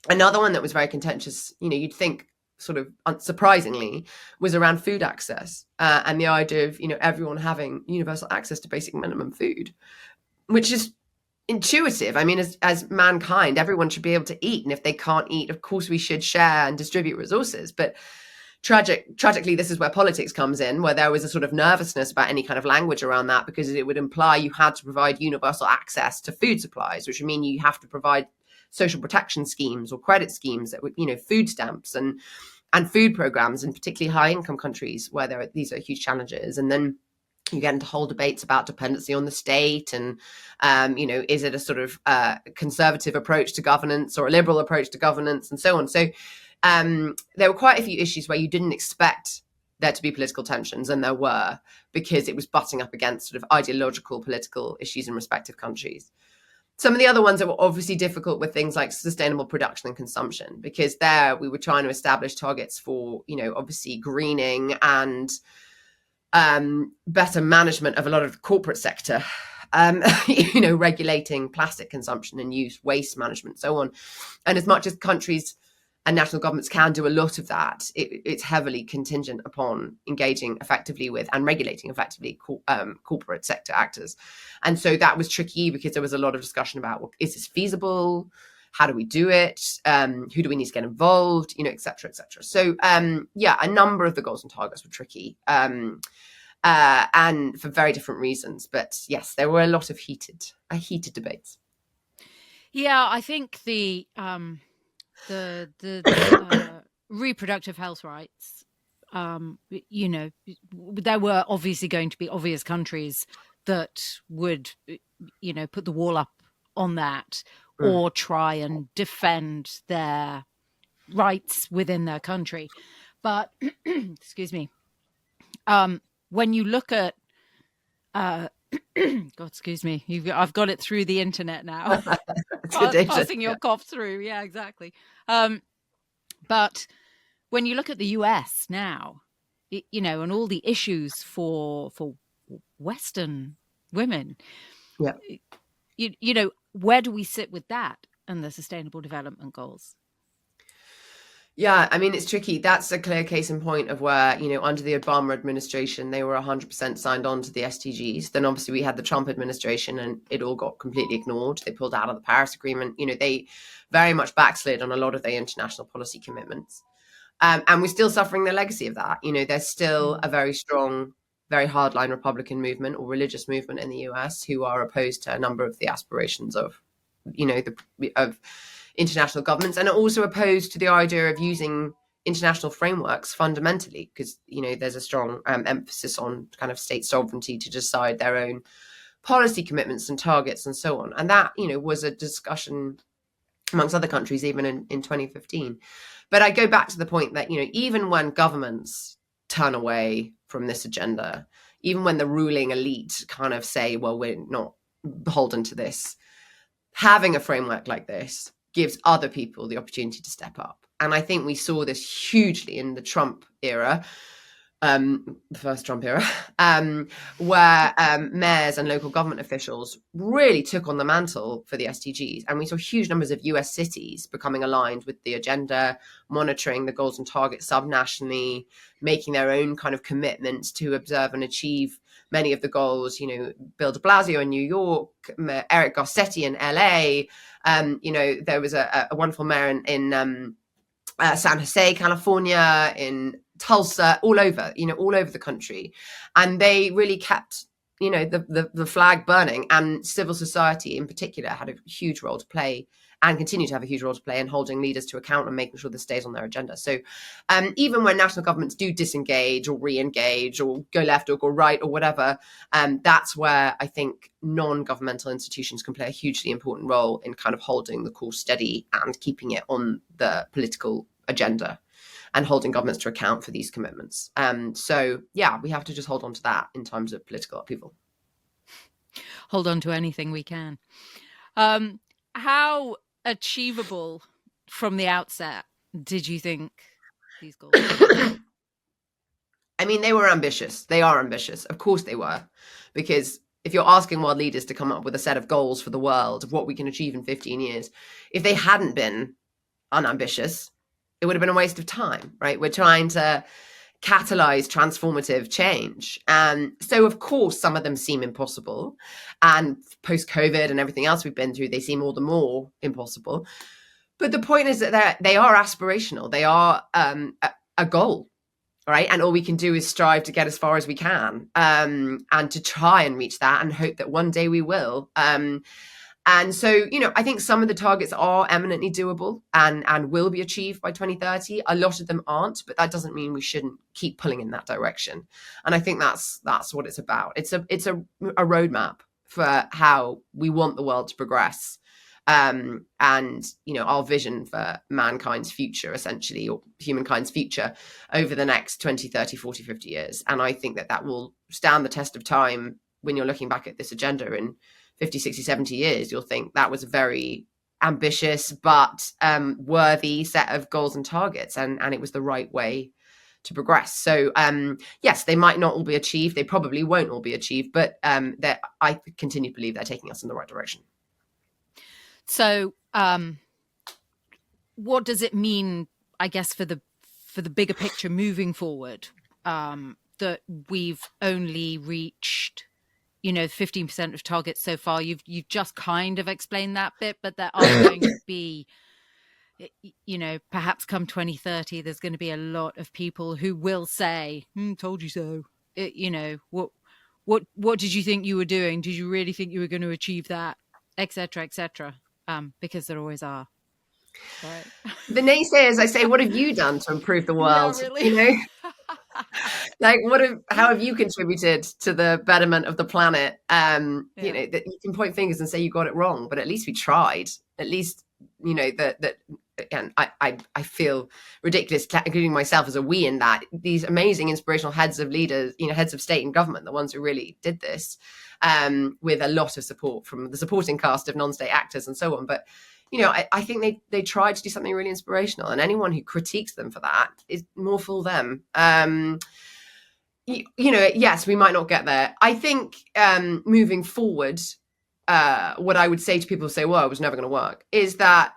Another one that was very contentious, you'd think sort of unsurprisingly, was around food access and the idea of, everyone having universal access to basic minimum food, which is intuitive. I mean, as mankind, everyone should be able to eat. And if they can't eat, of course, we should share and distribute resources. But tragically, this is where politics comes in, where there was a sort of nervousness about any kind of language around that, because it would imply you had to provide universal access to food supplies, which would mean you have to provide social protection schemes or credit schemes that would, food stamps and food programs in particularly high income countries where these are huge challenges. And then you get into whole debates about dependency on the state and, is it a sort of conservative approach to governance or a liberal approach to governance and so on. So there were quite a few issues where you didn't expect there to be political tensions, and there were, because it was butting up against sort of ideological political issues in respective countries. Some of the other ones that were obviously difficult were things like sustainable production and consumption, because there we were trying to establish targets for, obviously greening and better management of a lot of the corporate sector, regulating plastic consumption and use, waste management, so on. And as much as countries and national governments can do a lot of that, it's heavily contingent upon engaging effectively with and regulating effectively corporate sector actors. And so that was tricky because there was a lot of discussion about, well, is this feasible? How do we do it? Who do we need to get involved? Et cetera, et cetera. So, a number of the goals and targets were tricky and for very different reasons. But yes, there were a lot of heated debates. Yeah, I think the reproductive health rights, there were obviously going to be obvious countries that would, put the wall up on that or try and defend their rights within their country. But, excuse me, when you look at, God, excuse me, I've got it through the internet now. Passing your cough through. Yeah, exactly. But when you look at the US now, and all the issues for Western women, where do we sit with that and the Sustainable Development Goals? Yeah, I mean, it's tricky. That's a clear case in point of where, under the Obama administration, they were 100% signed on to the SDGs. Then obviously we had the Trump administration and it all got completely ignored. They pulled out of the Paris Agreement. They very much backslid on a lot of their international policy commitments. And we're still suffering the legacy of that. There's still a very strong, very hardline Republican movement or religious movement in the US who are opposed to a number of the aspirations of, of international governments, and are also opposed to the idea of using international frameworks fundamentally, because there's a strong emphasis on kind of state sovereignty to decide their own policy commitments and targets and so on. And that, was a discussion amongst other countries, even in 2015. But I go back to the point that, even when governments turn away from this agenda, even when the ruling elite kind of say, well, we're not beholden to this, having a framework like this gives other people the opportunity to step up. And I think we saw this hugely in the Trump era, the first Trump era, where mayors and local government officials really took on the mantle for the SDGs. And we saw huge numbers of US cities becoming aligned with the agenda, monitoring the goals and targets subnationally, making their own kind of commitments to observe and achieve many of the goals. Bill de Blasio in New York, Eric Garcetti in LA. There was a wonderful mayor in San Jose, California, in Tulsa, all over the country. And they really kept, the flag burning, and civil society in particular had a huge role to play and continue to have a huge role to play in holding leaders to account and making sure this stays on their agenda. So even when national governments do disengage or re-engage or go left or go right or whatever, that's where I think non-governmental institutions can play a hugely important role in kind of holding the course steady and keeping it on the political agenda and holding governments to account for these commitments. So, we have to just hold on to that in times of political upheaval. Hold on to anything we can. How achievable from the outset did you think these goals were? I mean, they were ambitious. They are ambitious. Of course they were. Because if you're asking world leaders to come up with a set of goals for the world of what we can achieve in 15 years, if they hadn't been unambitious, it would have been a waste of time, right? We're trying to catalyze transformative change. And so, of course, some of them seem impossible. And post-COVID and everything else we've been through, they seem all the more impossible. But the point is that they are aspirational. They are a goal, right? And all we can do is strive to get as far as we can, and to try and reach that and hope that one day we will. And so, I think some of the targets are eminently doable and will be achieved by 2030. A lot of them aren't, but that doesn't mean we shouldn't keep pulling in that direction. And I think that's what it's about. It's a roadmap for how we want the world to progress. And, our vision for mankind's future, essentially, or humankind's future over the next 20, 30, 40, 50 years. And I think that will stand the test of time when you're looking back at this agenda in 50, 60, 70 years. You'll think that was a very ambitious but worthy set of goals and targets, and it was the right way to progress. So yes, they might not all be achieved. They probably won't all be achieved, but I continue to believe they're taking us in the right direction. So what does it mean, I guess, for the bigger picture moving forward, that we've only reached 15% of targets so far? You've just kind of explained that bit, but there are going to be, perhaps come 2030, there's going to be a lot of people who will say, told you so. What did you think you were doing? Did you really think you were going to achieve that? Et cetera, et cetera. Because there always are. Right. The naysayers, I say, what have you done to improve the world? Yeah, really. Like, how have you contributed to the betterment of the planet? That you can point fingers and say you got it wrong, but at least we tried. At least, that again, I feel ridiculous, including myself as a we, in that these amazing inspirational heads of leaders, heads of state and government, the ones who really did this, with a lot of support from the supporting cast of non-state actors and so on. But I think they tried to do something really inspirational, and anyone who critiques them for that is more fool them. Yes, we might not get there. I think moving forward, what I would say to people who say, well, it was never going to work, is that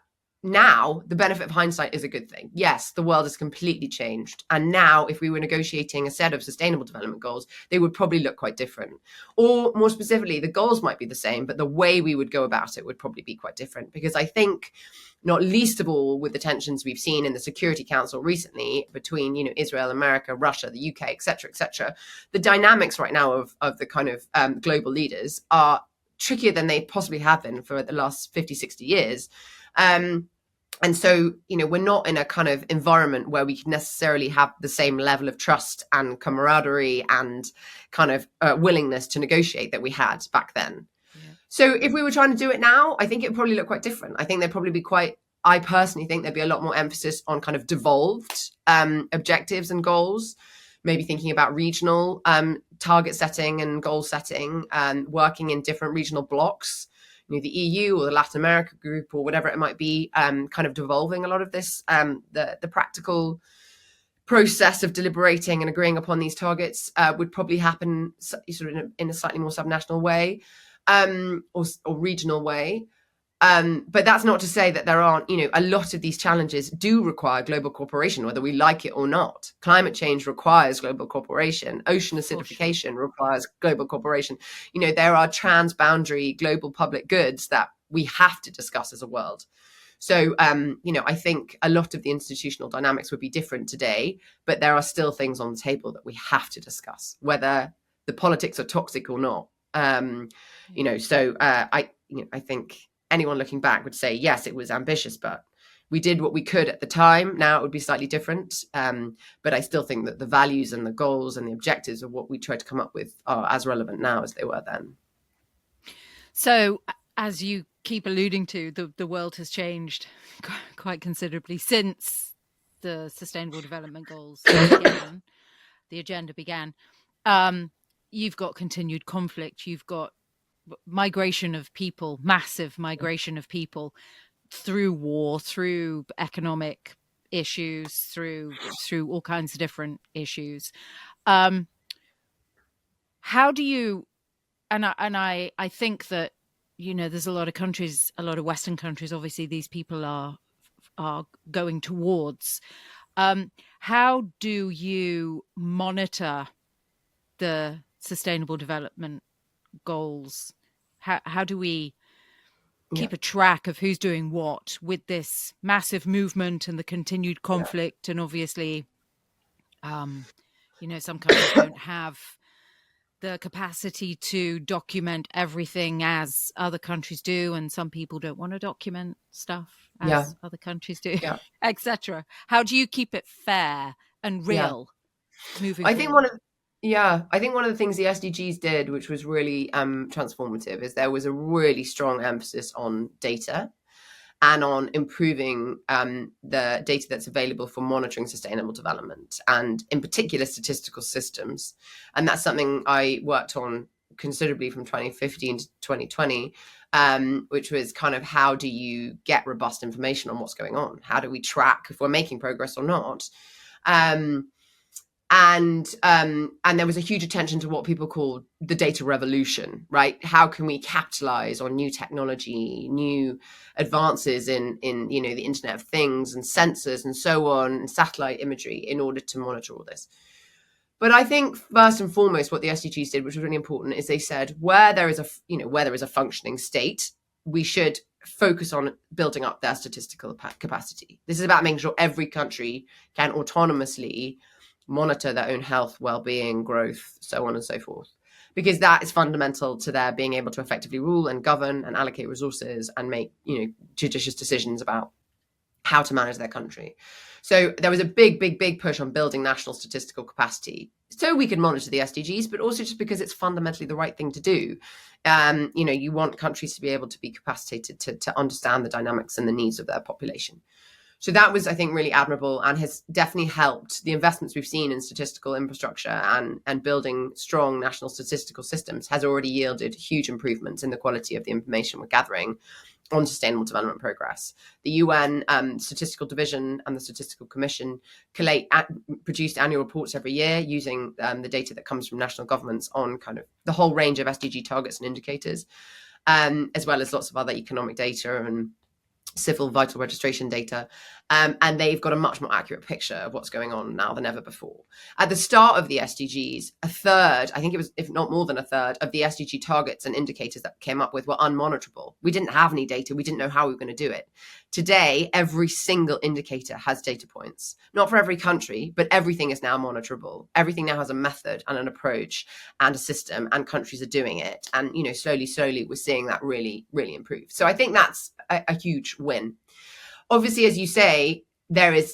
now the benefit of hindsight is a good thing. Yes, the world has completely changed. And now if we were negotiating a set of sustainable development goals, they would probably look quite different. Or more specifically, the goals might be the same, but the way we would go about it would probably be quite different. Because I think, not least of all with the tensions we've seen in the Security Council recently between, Israel, America, Russia, the UK, et cetera, the dynamics right now of the kind of global leaders are trickier than they possibly have been for the last 50, 60 years. And so, we're not in a kind of environment where we can necessarily have the same level of trust and camaraderie and kind of willingness to negotiate that we had back then. Yeah. So if we were trying to do it now, I think it would probably look quite different. I think there'd probably be I personally think there'd be a lot more emphasis on kind of devolved objectives and goals, maybe thinking about regional target setting and goal setting, and working in different regional blocks. The EU or the Latin America group or whatever it might be, kind of devolving a lot of this, the practical process of deliberating and agreeing upon these targets would probably happen sort of in a slightly more subnational way, or regional way. But that's not to say that there aren't, a lot of these challenges do require global cooperation, whether we like it or not. Climate change requires global cooperation. Ocean acidification requires global cooperation. There are transboundary global public goods that we have to discuss as a world. So, I think a lot of the institutional dynamics would be different today, but there are still things on the table that we have to discuss, whether the politics are toxic or not. So I think anyone looking back would say, yes, it was ambitious, but we did what we could at the time. Now it would be slightly different. But I still think that the values and the goals and the objectives of what we tried to come up with are as relevant now as they were then. So as you keep alluding to, the world has changed quite considerably since the Sustainable Development Goals began, the agenda began. You've got continued conflict. You've got migration of people, massive migration of people through war, through economic issues, through all kinds of different issues. How do you, and I think that, there's a lot of countries, a lot of Western countries, obviously these people are going towards. How do you monitor the Sustainable Development Goals? How do we keep a track of who's doing what with this massive movement and the continued conflict? And obviously, some countries don't have the capacity to document everything as other countries do, and some people don't want to document stuff as other countries do, etc. How do you keep it fair and real moving forward? I think one of the things the SDGs did, which was really transformative, is there was a really strong emphasis on data and on improving the data that's available for monitoring sustainable development, and in particular statistical systems. And that's something I worked on considerably from 2015 to 2020, which was kind of, how do you get robust information on what's going on? How do we track if we're making progress or not? And there was a huge attention to what people call the data revolution, right? How can we capitalize on new technology, new advances in the Internet of Things and sensors and so on, and satellite imagery in order to monitor all this? But I think first and foremost, what the SDGs did, which was really important, is they said where there is a functioning state, we should focus on building up their statistical capacity. This is about making sure every country can autonomously monitor their own health, well-being, growth, so on and so forth, because that is fundamental to their being able to effectively rule and govern and allocate resources and make judicious decisions about how to manage their country. So there was a big push on building national statistical capacity so we could monitor the SDGs, but also just because it's fundamentally the right thing to do. You want countries to be able to be capacitated to understand the dynamics and the needs of their population. So that was, I think, really admirable, and has definitely helped. The investments we've seen in statistical infrastructure and building strong national statistical systems has already yielded huge improvements in the quality of the information we're gathering on sustainable development progress. The UN Statistical Division and the Statistical Commission produce annual reports every year using the data that comes from national governments on kind of the whole range of SDG targets and indicators, as well as lots of other economic data and civil vital registration data, and they've got a much more accurate picture of what's going on now than ever before. At the start of the SDGs, a third, I think it was, if not more than a third, of the SDG targets and indicators that came up with were unmonitorable. We didn't have any data. We didn't know how we were going to do it. Today, every single indicator has data points. Not for every country, but everything is now monitorable. Everything now has a method and an approach and a system, and countries are doing it. And, slowly, we're seeing that really, really improve. So I think that's a huge win. obviously, as you say,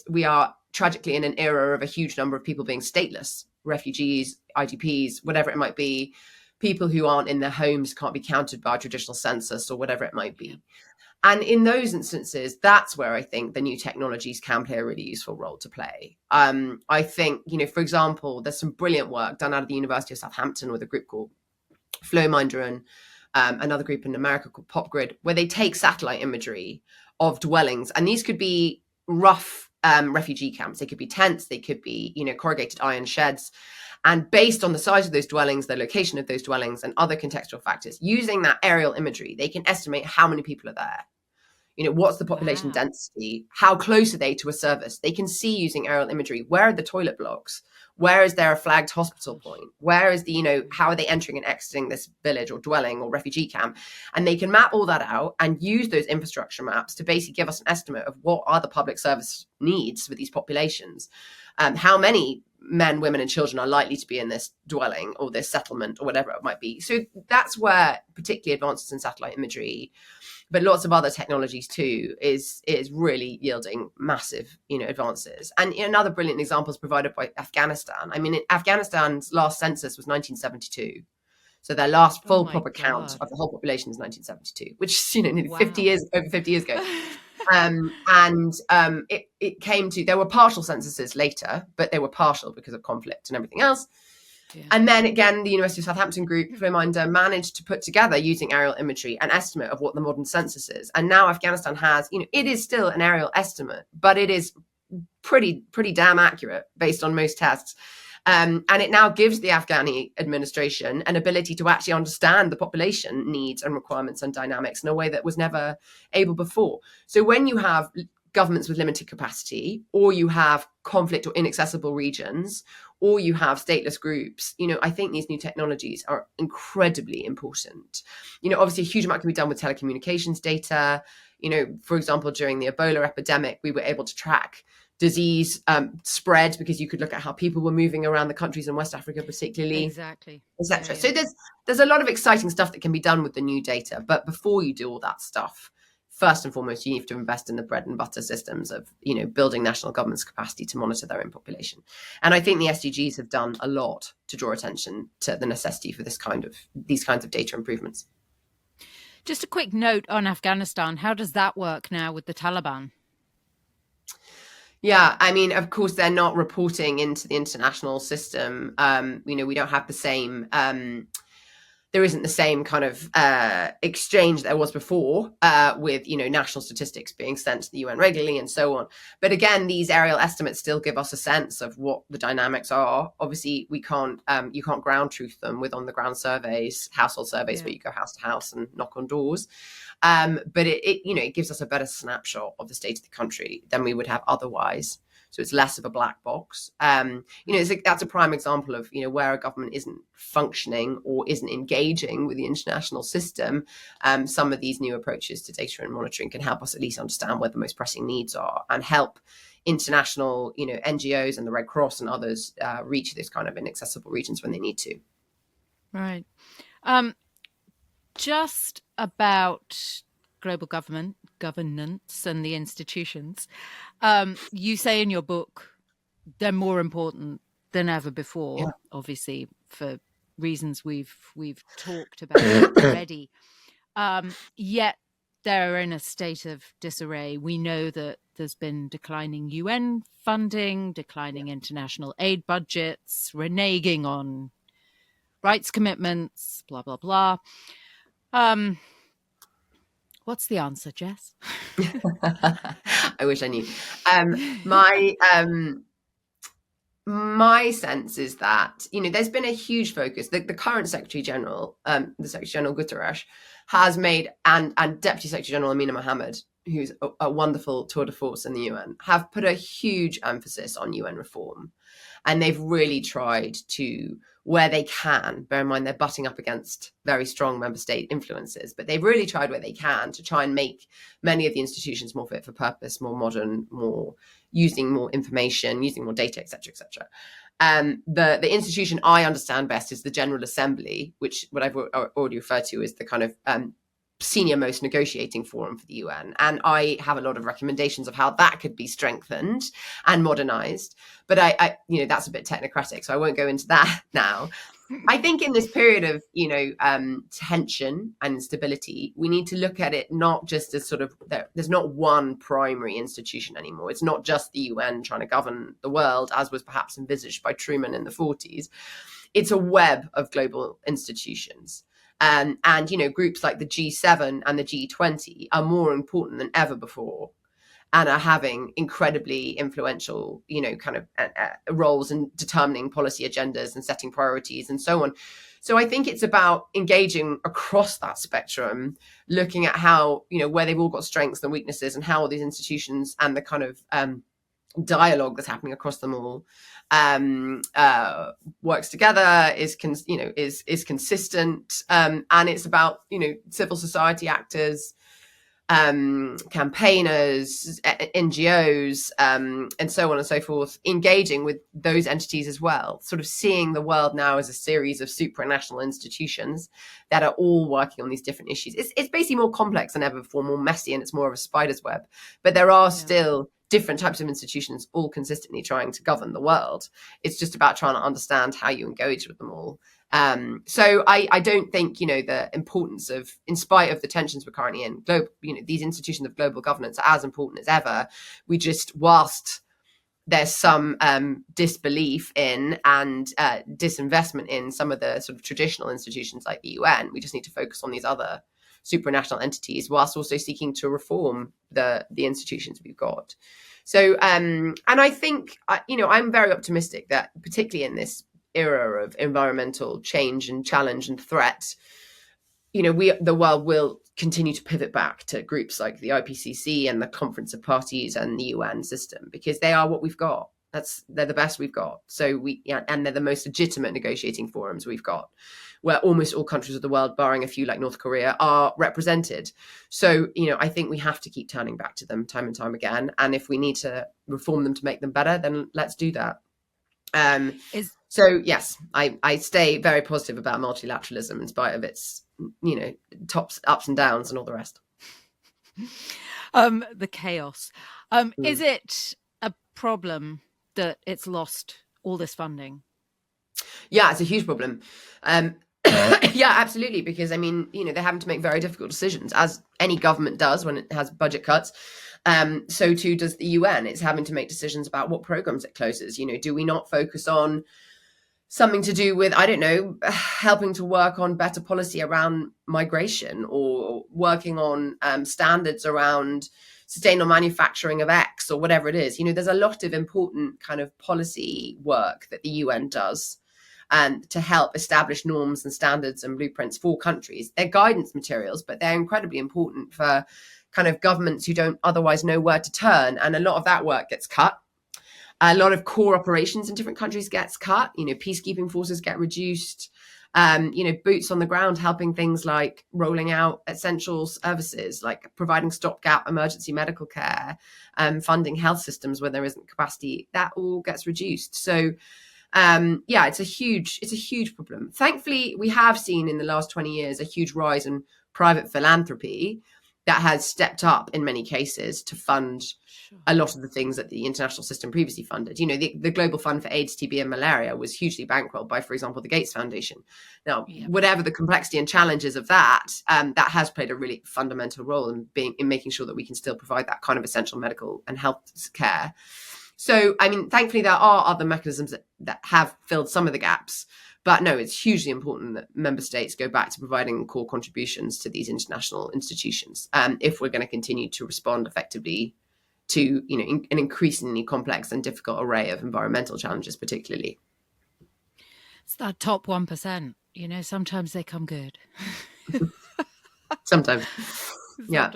we are tragically in an era of a huge number of people being stateless, refugees, IDPs, whatever it might be, people who aren't in their homes, can't be counted by a traditional census or whatever it might be. And in those instances, that's where I think the new technologies can play a really useful role to play. I think, for example, there's some brilliant work done out of the University of Southampton with a group called Flowminder and another group in America called PopGrid, where they take satellite imagery of dwellings. And these could be rough refugee camps. They could be tents. They could be, corrugated iron sheds. And based on the size of those dwellings, the location of those dwellings, and other contextual factors, using that aerial imagery, they can estimate how many people are there. What's the population density? How close are they to a service? They can see using aerial imagery, where are the toilet blocks? Where is there a flagged hospital point? Where is how are they entering and exiting this village or dwelling or refugee camp? And they can map all that out and use those infrastructure maps to basically give us an estimate of what are the public service needs for these populations. How many men, women, and children are likely to be in this dwelling or this settlement or whatever it might be. So that's where particularly advances in satellite imagery, but lots of other technologies too, is really yielding massive, advances. And another brilliant example is provided by Afghanistan. I mean, Afghanistan's last census was 1972. So their last full proper count of the whole population is 1972, which is, nearly 50 years, over 50 years ago. It came to, there were partial censuses later, but they were partial because of conflict and everything else. Yeah. And then again, the University of Southampton group, Flowminder, managed to put together, using aerial imagery, an estimate of what the modern census is. And now Afghanistan has, it is still an aerial estimate, but it is pretty damn accurate based on most tests. And it now gives the Afghani administration an ability to actually understand the population needs and requirements and dynamics in a way that was never able before. So when you have governments with limited capacity, or you have conflict or inaccessible regions, or you have stateless groups, I think these new technologies are incredibly important. Obviously a huge amount can be done with telecommunications data. For example, during the Ebola epidemic, we were able to track disease spread because you could look at how people were moving around the countries in West Africa, particularly. Exactly. Etc. Yeah. So there's a lot of exciting stuff that can be done with the new data. But before you do all that stuff, first and foremost, you need to invest in the bread and butter systems of, building national government's capacity to monitor their own population. And I think the SDGs have done a lot to draw attention to the necessity for these kinds of data improvements. Just a quick note on Afghanistan. How does that work now with the Taliban? Yeah, I mean, of course, they're not reporting into the international system. We don't have the same... there isn't the same kind of exchange there was before with, national statistics being sent to the UN regularly and so on. But again, these aerial estimates still give us a sense of what the dynamics are. Obviously, you can't ground truth them with on the ground surveys, household surveys where you go house to house and knock on doors. But it gives us a better snapshot of the state of the country than we would have otherwise. So it's less of a black box. That's a prime example of, where a government isn't functioning or isn't engaging with the international system. Some of these new approaches to data and monitoring can help us at least understand where the most pressing needs are and help international, NGOs and the Red Cross and others reach those kind of inaccessible regions when they need to. Right. Just about global governance and the institutions. You say in your book they're more important than ever before, obviously for reasons we've talked about already. Yet they're in a state of disarray. We know that there's been declining UN funding, declining international aid budgets, reneging on rights commitments, blah, blah, blah. What's the answer, Jess? I wish I knew. My sense is that, there's been a huge focus. The current Secretary General, the Secretary General Guterres, has made, and Deputy Secretary General Amina Mohammed, who's a wonderful tour de force in the UN, have put a huge emphasis on UN reform. And they've really tried to, where they can, bear in mind they're butting up against very strong member state influences, but they've really tried where they can to try and make many of the institutions more fit for purpose, more modern, more using more information, using more data, et cetera, et cetera. The institution I understand best is the General Assembly, which what I've already referred to as the kind of senior most negotiating forum for the UN. And I have a lot of recommendations of how that could be strengthened and modernized. But I that's a bit technocratic, so I won't go into that now. I think in this period of, tension and instability, we need to look at it not just as sort of, there's not one primary institution anymore. It's not just the UN trying to govern the world, as was perhaps envisaged by Truman in the 40s. It's a web of global institutions. And groups like the G7 and the G20 are more important than ever before, and are having incredibly influential, roles in determining policy agendas and setting priorities and so on. So I think it's about engaging across that spectrum, looking at how, where they've all got strengths and weaknesses, and how all these institutions and the kind of dialogue that's happening across them all works together, is consistent, and it's about civil society actors, campaigners, NGOs, and so on and so forth, engaging with those entities as well, sort of seeing the world now as a series of supranational institutions that are all working on these different issues. It's basically more complex than ever before, more messy, and it's more of a spider's web. But there are still different types of institutions all consistently trying to govern the world. It's just about trying to understand how you engage with them all. So I don't think, the importance of, in spite of the tensions we're currently in, these institutions of global governance are as important as ever. We just, whilst there's some disbelief in and disinvestment in some of the sort of traditional institutions like the UN, we just need to focus on these other supranational entities, whilst also seeking to reform the institutions we've got. So, and I think, I'm very optimistic that, particularly in this era of environmental change and challenge and threat, the world will continue to pivot back to groups like the IPCC and the Conference of Parties and the UN system, because they are what we've got. They're the best we've got. So and they're the most legitimate negotiating forums we've got, where almost all countries of the world, barring a few like North Korea, are represented. So, I think we have to keep turning back to them time and time again. And if we need to reform them to make them better, then let's do that. So yes, I stay very positive about multilateralism in spite of its, ups and downs and all the rest. The chaos. Is it a problem that it's lost all this funding? Yeah, it's a huge problem. Yeah, absolutely. Because they're having to make very difficult decisions, as any government does when it has budget cuts. So too does the UN. It's having to make decisions about what programs it closes. Do we not focus on something to do with, I don't know, helping to work on better policy around migration, or working on standards around sustainable manufacturing of X, or whatever it is. There's a lot of important kind of policy work that the UN does to help establish norms and standards and blueprints for countries. They're guidance materials, but they're incredibly important for kind of governments who don't otherwise know where to turn. And a lot of that work gets cut. A lot of core operations in different countries gets cut. Peacekeeping forces get reduced. Boots on the ground helping things like rolling out essential services, like providing stopgap emergency medical care, funding health systems where there isn't capacity. That all gets reduced. So it's a huge problem. Thankfully, we have seen in the last 20 years a huge rise in private philanthropy that has stepped up in many cases to fund a lot of the things that the international system previously funded. The Global Fund for AIDS, TB and Malaria was hugely bankrolled by, for example, the Gates Foundation. Now, whatever the complexity and challenges of that, that has played a really fundamental role in making sure that we can still provide that kind of essential medical and health care. So, thankfully, there are other mechanisms that have filled some of the gaps. But no, it's hugely important that member states go back to providing core contributions to these international institutions if we're going to continue to respond effectively to an increasingly complex and difficult array of environmental challenges, particularly. It's that top 1%. Sometimes they come good. Sometimes. Yeah.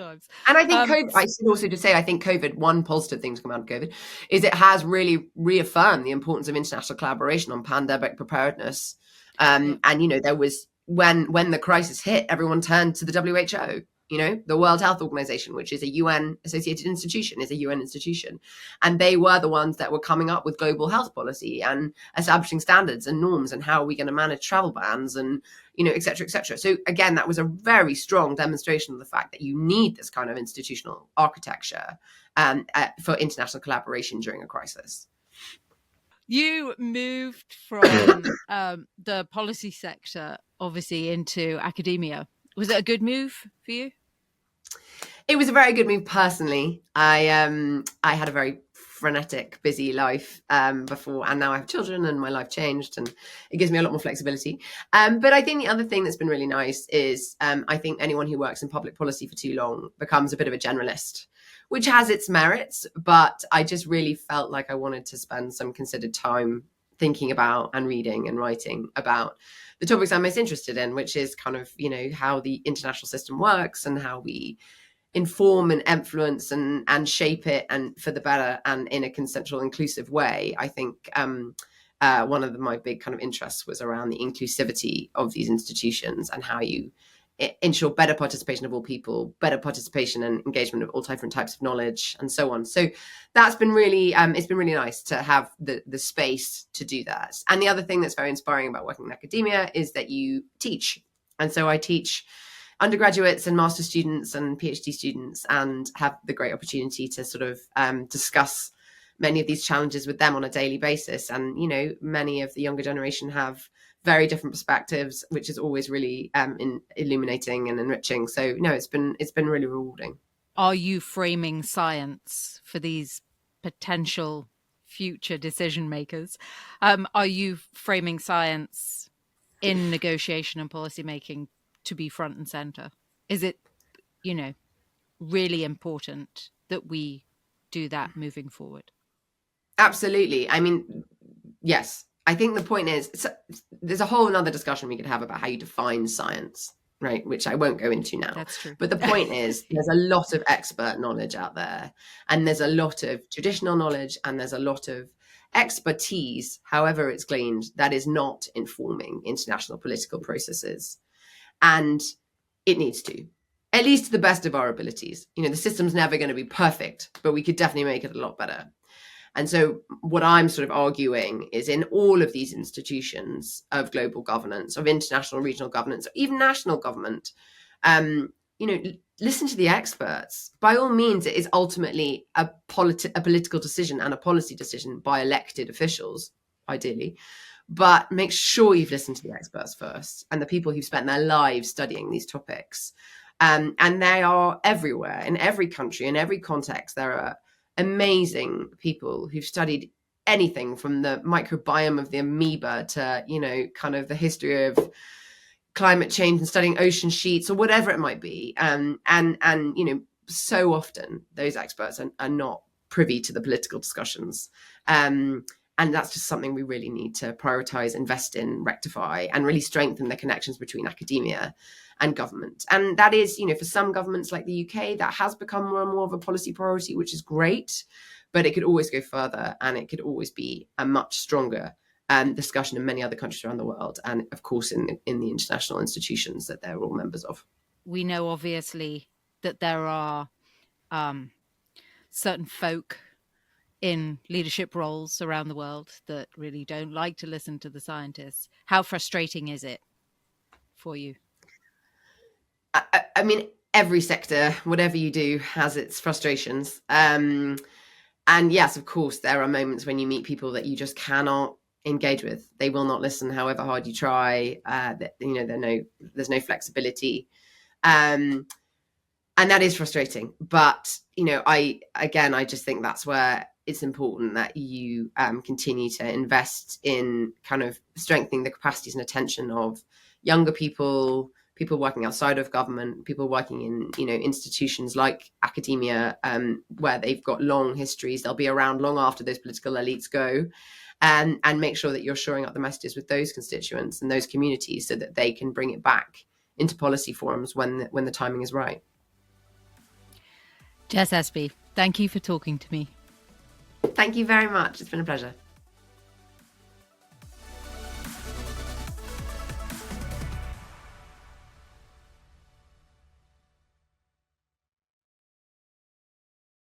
And I think COVID, I should also just say, I think COVID, one positive thing to come out of COVID is it has really reaffirmed the importance of international collaboration on pandemic preparedness. And, there was, when the crisis hit, everyone turned to the WHO. The World Health Organization, which is a UN associated institution, is a UN institution. And they were the ones that were coming up with global health policy and establishing standards and norms and how are we going to manage travel bans and, et cetera, et cetera. So again, that was a very strong demonstration of the fact that you need this kind of institutional architecture for international collaboration during a crisis. You moved from the policy sector, obviously, into academia. Was it a good move for you? It was a very good move personally. I had a very frenetic, busy life before, and now I have children and my life changed and it gives me a lot more flexibility. But I think the other thing that's been really nice is I think anyone who works in public policy for too long becomes a bit of a generalist, which has its merits, but I just really felt like I wanted to spend some considered time thinking about and reading and writing about the topics I'm most interested in, which is kind of, how the international system works and how we inform and influence and shape it and for the better and in a consensual, inclusive way. I think one of my big kind of interests was around the inclusivity of these institutions and how you ensure better participation of all people, better participation and engagement of all different types of knowledge and so on. So that's been really, it's been really nice to have the space to do that. And the other thing that's very inspiring about working in academia is that you teach. And so I teach undergraduates and master's students and PhD students and have the great opportunity to sort of discuss many of these challenges with them on a daily basis. And, many of the younger generation have very different perspectives, which is always really illuminating and enriching. So no, it's been really rewarding. Are you framing science for these potential future decision makers? Are you framing science in negotiation and policy making to be front and center? Is it, really important that we do that moving forward? Absolutely. I mean, yes. I think the point is, there's a whole another discussion we could have about how you define science, right? Which I won't go into now. That's true. But the point is, there's a lot of expert knowledge out there, and there's a lot of traditional knowledge, and there's a lot of expertise, however it's gleaned, that is not informing international political processes. And it needs to, at least to the best of our abilities. The system's never going to be perfect, but we could definitely make it a lot better. And so what I'm sort of arguing is in all of these institutions of global governance, of international regional governance, or even national government, listen to the experts. By all means, it is ultimately a political decision and a policy decision by elected officials, ideally. But make sure you've listened to the experts first and the people who've spent their lives studying these topics. And they are everywhere, in every country, in every context. There are amazing people who've studied anything from the microbiome of the amoeba to, kind of the history of climate change and studying ocean sheets or whatever it might be. And so often those experts are not privy to the political discussions. And that's just something we really need to prioritize, invest in, rectify, and really strengthen the connections between academia and government. And that is, for some governments like the UK, that has become more and more of a policy priority, which is great, but it could always go further and it could always be a much stronger discussion in many other countries around the world. And of course, in the international institutions that they're all members of. We know, obviously, that there are certain folk in leadership roles around the world that really don't like to listen to the scientists. How frustrating is it for you? I mean, every sector, whatever you do, has its frustrations. And yes, of course, there are moments when you meet people that you just cannot engage with. They will not listen, however hard you try. There's no flexibility. And that is frustrating. But, I just think that's where it's important that you continue to invest in kind of strengthening the capacities and attention of younger people working outside of government, people working in, institutions like academia, where they've got long histories. They'll be around long after those political elites go, and make sure that you're shoring up the messages with those constituents and those communities so that they can bring it back into policy forums when the timing is right. Jess Espey, thank you for talking to me. Thank you very much. It's been a pleasure.